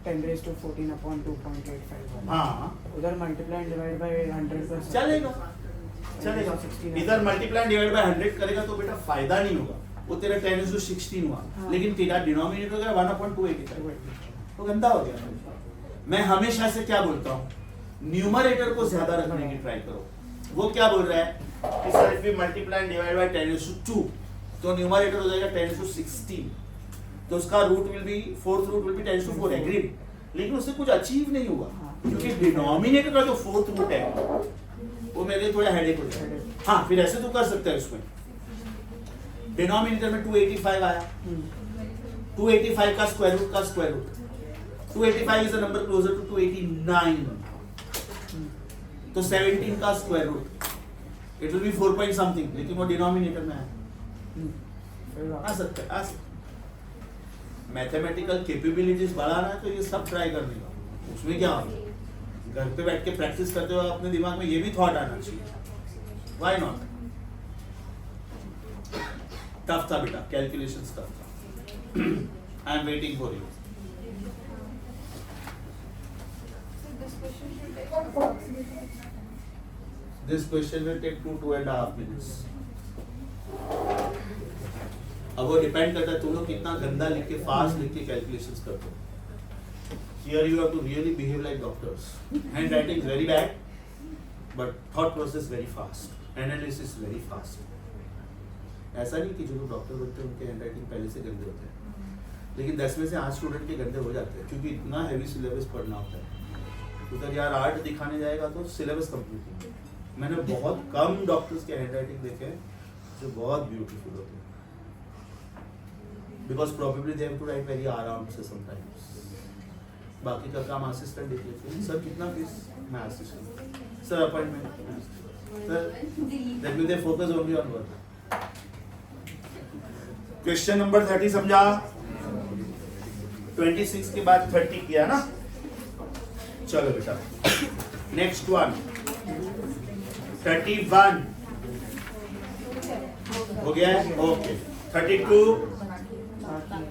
ten raised to 14 upon 2.85. हाँ. उधर multiply and divide by 100%. चलेगा. इधर मल्टीप्लाई डिवाइड बाय 100 करेगा तो बेटा फायदा नहीं होगा. वो तेरा 10 raised to 16 हुआ. हाँ. लेकिन तेरा डिनोमिनेटर का 1/285 तो गंदा हो गया. मैं हमेशा से क्या बोलता हूँ, न्यूमरेटर को ज्यादा रखने की ट्राई करो. वो क्या बोल रहा है कि sir if we multiply and divide by 10 raised to 2 तो न्यूमरेटर हो जाएगा 10 to 16, तो उसका root will be, fourth root will be 10 to 4, agreed. लेकिन उससे कुछ अचीव नहीं हुआ क्योंकि डिनोमिनेटर का जो फोर्थ रूट है वो मेरे लिए थोड़ा हेडेक हो जाएगा। हाँ, फिर ऐसे तो कर सकते हैं उसमें, डिनोमिनेटर में 285 आया, 285 का square root 285 is a number closer to 289, तो 17 का square root it will be 4 point something, लेकिन वो डिनोमिनेटर में है। आ सकता है, मैथमेटिकल कैपेबिलिटीज बढ़ाना है तो ये सब ट्राई करने का, उसमें क्या होगा, घर पे बैठ के प्रैक्टिस करते हुए अपने दिमाग में ये भी थॉट आना चाहिए, व्हाई नॉट। टफ था बेटा, कैलकुलेशंस टफ था। I am waiting for you. This question will take 2.5 minutes. अब वो डिपेंड करता है तुम लोग कितना गंदा लिख के, फास्ट लिख के कैलकुलेशंस करते हो। Here you have to really behave like doctors. Handwriting is very bad, but thought process very fast. Analysis very fast. ऐसा नहीं कि जो लोग डॉक्टर बनते हैं उनके हैंडराइटिंग पहले से गंदे होते हैं, लेकिन 10 में से 8 स्टूडेंट के गंदे हो जाते हैं क्योंकि इतना हैवी सिलेबस पढ़ना होता है। उधर यार आर्ट दिखाने जाएगा तो सिलेबस कंप्लीट नहीं। मैंने बहुत कम डॉक्टर्स के हैंडराइटिंग देखे हैं जो बहुत ब्यूटीफुल होते हैं, because probably they have to write very आराम से समटाइम्स। बाकी का काम असिस्टेंट देख लेते हैं। सर कितना फीस? मैं assistant. Sir appointment? Sir that means they focus only on work. Question number 30 समझा? 26 के बाद 30 किया ना? चलो बेटा नेक्स्ट वन 31 हो गया है? ओके 32।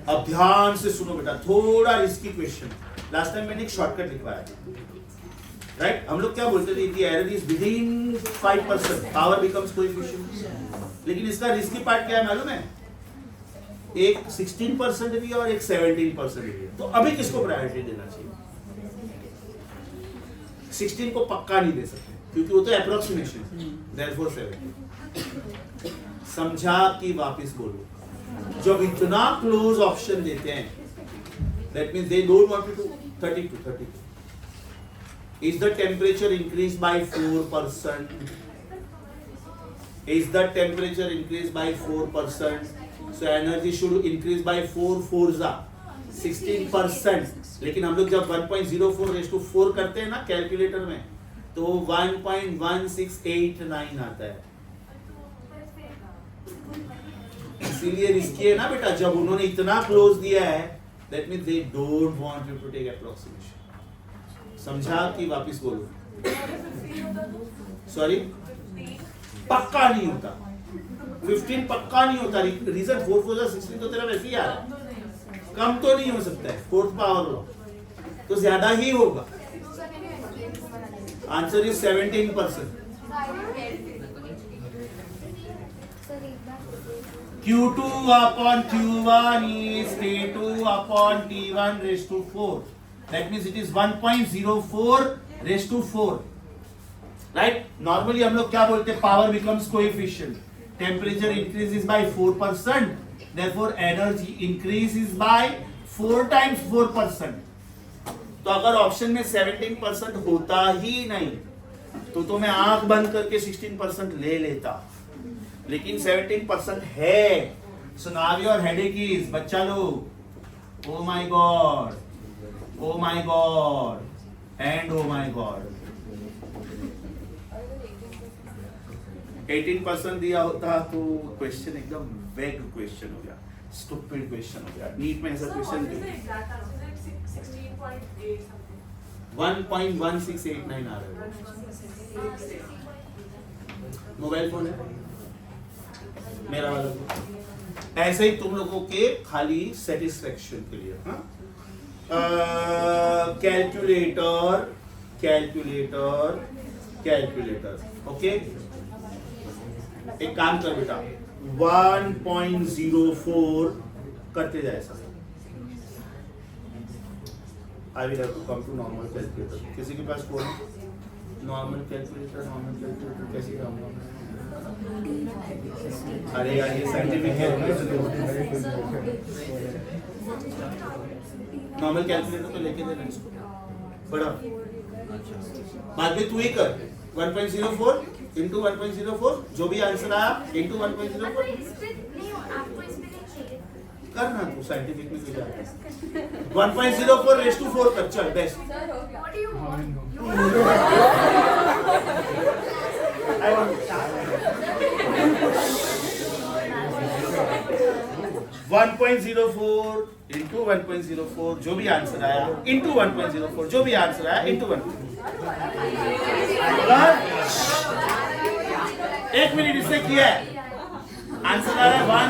अब ध्यान से सुनो बेटा, थोड़ा रिस्की क्वेश्चन। लास्ट टाइम मैंने एक शॉर्टकट लिखवाया था, राइट? हम लोग क्या बोलते थे, error is within 5%, power becomes coefficient. लेकिन इसका रिस्की पार्ट क्या है मालूम है? एक 16% भी और एक 17% भी। तो अभी किसको प्रायोरिटी देना चाहिए? 16 को पक्का नहीं दे सकते क्योंकि वो तो अप्रोक्सीमेशन है, देयरफॉर 17। समझा कि वापस बोलो? जब इतना क्लोज ऑप्शन देते हैं that means they don't want to 32। Is the temperature increased by 4%? Is the temperature increased by 4%? So energy should increase by 16%. लेकिन हम लोग जब 1.04/4 करते हैं ना कैलकुलेटर में, तो 1.1689 आता है। इसीलिए रिस्की है ना बेटा, जब उन्होंने इतना क्लोज दिया है that means they don't want you to take approximation. समझा कि वापस बोलो? सॉरी, पक्का नहीं होता। 15 पक्का नहीं होता। रीजन 4 4 16 तो तेरा वैसे ही आ रहा है, कम तो नहीं हो सकता है। फोर्थ पावर लॉ तो ज्यादा ही होगा। Answer is 17%। Q2 upon Q1 is T2 upon T1 raised to 4. That means it is 1.04 raised to 4. Right? Normally हम लोग क्या बोलते हैं? Power becomes coefficient. Temperature increases by 4%. Therefore energy increases by 4 times 4%. तो अगर ऑप्शन में 17% होता ही नहीं तो मैं आंख बंद करके 16% ले लेता, लेकिन 17% है। So now your headache is, बच्चा लोग, oh my god, oh my god, and oh my god. 18% दिया होता तो क्वेश्चन एकदम वेग क्वेश्चन हो गया, स्टूपिड क्वेश्चन हो गया। नीट में ऐसा क्वेश्चन 1.1689 आ रहा है। मोबाइल फोन है मेरा वाला। ऐसे ही तुम लोगों के खाली सेटिस्फेक्शन के लिए, हाँ? Calculator, okay? एक काम कर बेटा, 1.04 करते जाए सब। I will have to come to normal calculator. किसी के पास फोन? नॉर्मल कैलकुलेटर कैसे काम? अरे यार ये साइंटिफिक कैलकुलेटर नॉर्मल कैलकुलेटर तो लेके देना इसको बड़ा बाद में तू ही कर 1.04 इंटू 1.04 जो भी आंसर आया इंटू 1.04 करना तू साइंटिफिक में तुझे 1.04 रेस टू 4 कर चल बेस्ट I want 1.04 इंटू 1.04 जो भी आंसर आया इंटू 1.04 जो भी आंसर आया इंटू 1 एक मिनट इससे किया है आंसर आ रहा है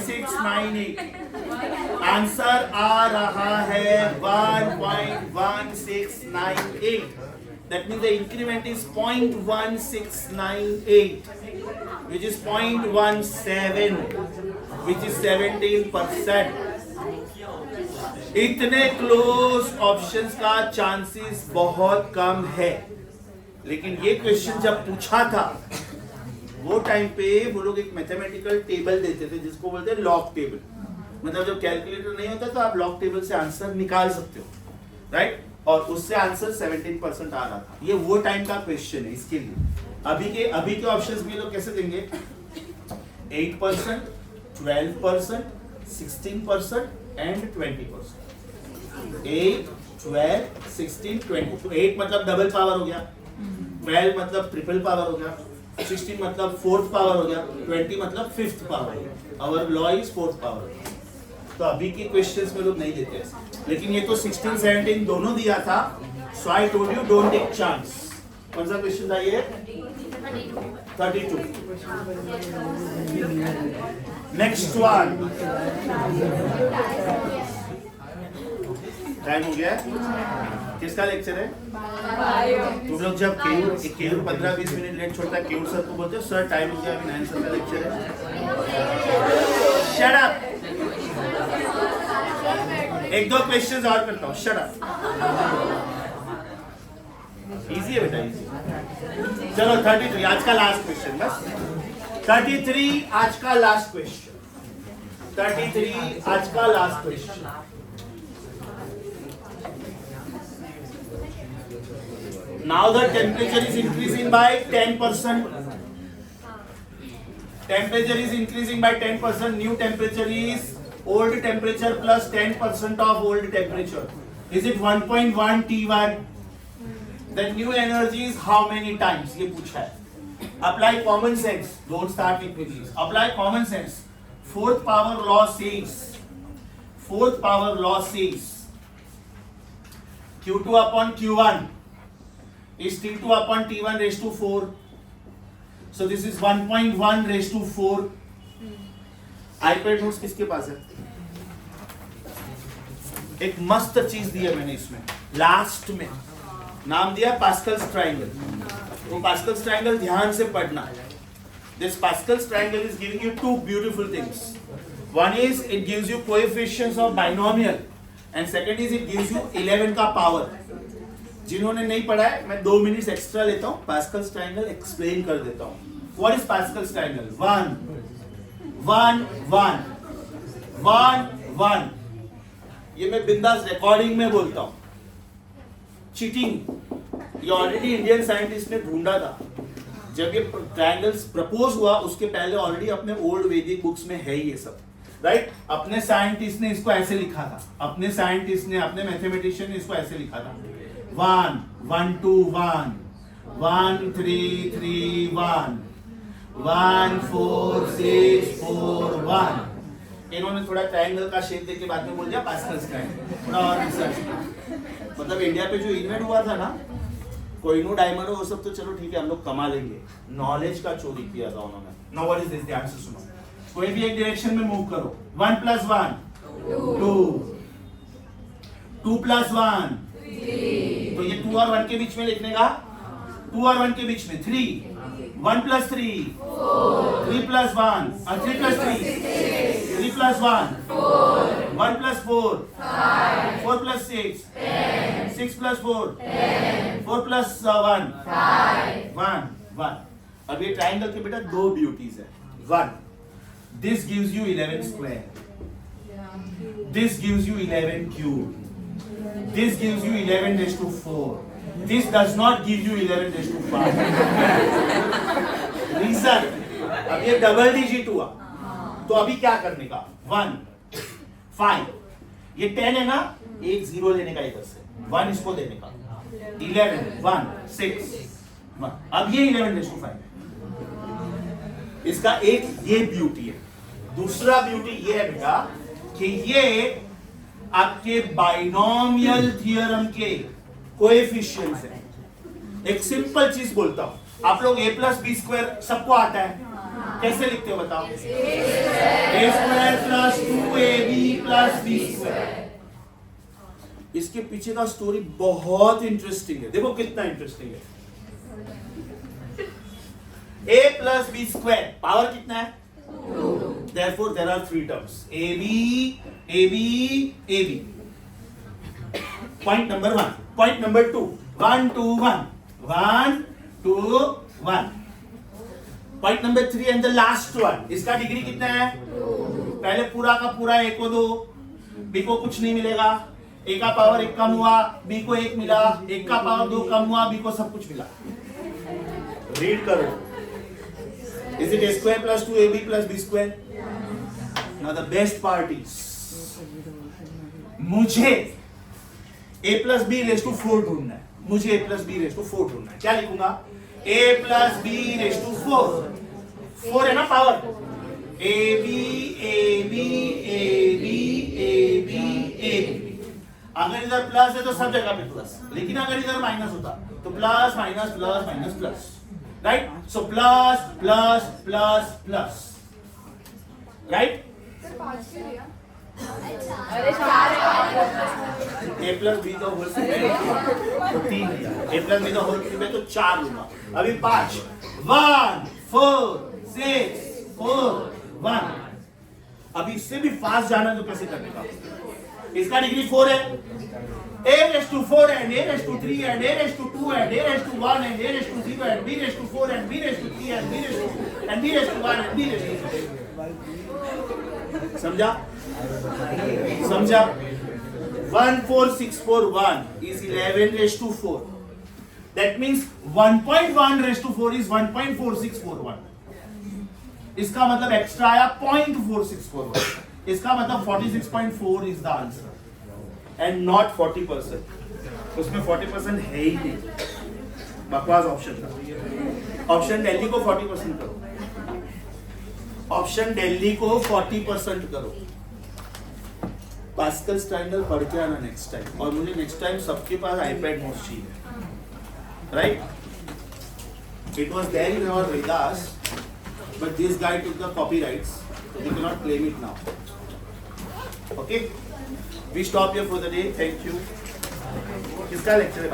1.1698 आंसर आ रहा है 1.1698 that means the increment is 0.1698 which is 0.17 which is 17%. इतने क्लोज ऑप्शंस का चांसेस बहुत कम है लेकिन ये क्वेश्चन जब पूछा था वो टाइम पे वो लोग एक मैथमेटिकल टेबल देते थे जिसको बोलते हैं लॉग टेबल मतलब जब कैलकुलेटर नहीं होता तो आप लॉग टेबल से आंसर निकाल सकते हो राइट और उससे आंसर 17% आ रहा था ये वो टाइम का क्वेश्चन है इसके लिए अभी के ऑप्शंस भी लोग कैसे देंगे 8% 12% 16% एंड 20% 8 12 16 20 तो 8 मतलब डबल पावर हो गया 12 मतलब ट्रिपल पावर हो गया 16 मतलब फोर्थ पावर हो गया 20 मतलब फिफ्थ पावर हो गया our law is fourth power तो अभी के क्वेश्चंस में लोग नहीं देते ऐसे लेकिन ये तो 16 17 दोनों दिया था so I told you don't take chance कौन सा क्वेश्चन था ये 32 नेक्स्ट वन टाइम हो गया किसका लेक्चर है तुम लोग जब केयूर 15-20 मिनट लेट छोड़ता है केयूर सर को बोलते हो सर टाइम हो गया अभी 9 सर का लेक्चर है शट अप एक दो क्वेश्चंस और करता हूँ शट अप इजी है बेटा इजी चलो 33 आज का लास्ट क्वेश्चन बस 33 आज का लास्ट क्वेश्चन 33 आज का last question now the temperature is increasing by 10% temperature is increasing by 10% new temperature is old temperature plus 10% of old temperature is it 1.1 T1 the new energy is how many times ये पूछा है apply common sense don't start with please apply common sense fourth power law says Q2 upon Q1 is T2 upon T1 raised to 4 so this is 1.1 raised to 4 iPad notes किसके पास है एक मस्त चीज दी है मैंने इसमें लास्ट में नाम दिया पास्कल्स ट्रायंगल वो पास्कल्स ट्रायंगल ध्यान से पढ़ना this Pascal's triangle is giving you two beautiful things one is it gives you coefficients of binomial and second is it gives you 11 का power जिन्होंने नहीं पढ़ा है मैं 2 मिनट एक्स्ट्रा लेता हूँ पास्कल्स ट्रायंगल एक्सप्लेन कर देता हूँ व्हाट इज पास्कल्स ट्रायंगल 1 1 ये मैं बिंदास रिकॉर्डिंग में बोलता हूँ चीटिंग ये ऑलरेडी इंडियन साइंटिस्ट ने ढूंढा था जब ये ट्रायंगल्स प्रपोज हुआ उसके पहले ऑलरेडी अपने ओल्ड वैदिक बुक्स में है ये सब राइट अपने साइंटिस्ट ने इसको ऐसे लिखा था अपने मैथमेटिशियन ने इसको ऐसे लिखा था 1 1 2 1 1 3 3 1 1 4 6 4 1 इन्होंने थोड़ा ट्रायंगल का शेप देके बाद में बोल दिया पास्कल्स ट्रायंगल थोड़ा और रिसर्च मतलब इंडिया पे जो इन्वेंट हुआ था ना कोहिनूर डायमंड वो सब तो चलो ठीक है हम लोग कमा लेंगे नॉलेज का चोरी किया था उन्होंने नाउ व्हाट इज दिस ध्यान से सुनो कोई भी एक डायरेक्शन में मूव करो 1 + 1 2 2 + 1 तो ये 2 और 1 के बीच में लिखने का 2 और 1 के बीच में 3 1 + 3 3 + 1 3 + 3 3 + 1 1 + 4 4 + 6 6 + 4 4 + 1 1 1 अब ये ट्राइंगल के बेटा दो ब्यूटीज है. One, this gives you 11 square, this gives you 11 cube, this gives you 11 raised to 4, this does not give you 11 raised to 5. Reason, अब ये डबल डिजिट हुआ तो अभी क्या करने का? 1 5, ये 10 है ना, एक 0 लेने का इधर से, 1 इसको देने का, 11 1 6 1. अब ये 11 raised to 5 है. इसका एक ये ब्यूटी है. दूसरा ब्यूटी ये है बेटा कि ये आपके बाइनोमियल थ्योरम के कोएफिशिएंट्स हैं. एक सिंपल चीज बोलता हूं, आप लोग a प्लस बी स्क्वायर सबको आता है, कैसे लिखते हो बताओ? a square plus 2ab plus b square. इसके पीछे का स्टोरी बहुत इंटरेस्टिंग है. देखो कितना इंटरेस्टिंग है. a plus b square power कितना है? Therefore, there are three terms: AB, AB, AB. Point number 1. Point number 2. 1 2 1. 1 2 1. Point number 3 and the last one. इसका डिग्री कितना है? पहले पूरा का पूरा A को दो, B को कुछ नहीं मिलेगा. A का पावर 1 कम हुआ, B को 1 मिला. 1 का पावर 2 कम हुआ, B को सब कुछ मिला. रीड करो. Is it a square plus 2ab plus b square? Now the best part is, मुझे a plus b raised to 4 ढूंढना है. मुझे a plus b raised to 4 ढूंढना है. क्या लिखूंगा? a plus b raised to 4. 4 है ना power. ab ab ab ab ab. अगर इधर प्लस है तो सब जगह पे प्लस, लेकिन अगर इधर माइनस होता तो plus minus plus minus plus. Right? So plus, plus, plus, plus. Right? A plus b का होल स्क्वायर तो 3 लिया. A plus b का होल स्क्वायर तो 4 लूंगा. अभी 5. 1 4 6 4 1. अभी इससे भी फास्ट जाना तो कैसे करने का? इसका डिग्री 4 है. a raised to 4 and a raised to 3 and a raised to 2 and a raised to 1 and a raised to 0 and b raised to 4 and b raised to 3 and b raised to 2 and b raised to 1 and b raised to 0. समझा? समझा? 14641 is 11 raised to 4. That means 1.1 raised to 4 is 1.4641. इसका मतलब extra आया 0.4641. इसका मतलब 46.4 is the answer. And not 40%. उसमें 40% है ही नहीं. बकवास ऑप्शन था. ऑप्शन दिल्ली को 40% करो. ऑप्शन दिल्ली को 40% करो. पास्कल्स ट्रायंगल पढ़ के आना नेक्स्ट टाइम. और मुझे नेक्स्ट टाइम सबके पास आईपैड नोट्स चाहिए. Right? It was there in our Vedas, but this guy took the copyrights, so we cannot claim it now. Okay? We stop here for the day. Thank you. किसका lecture है?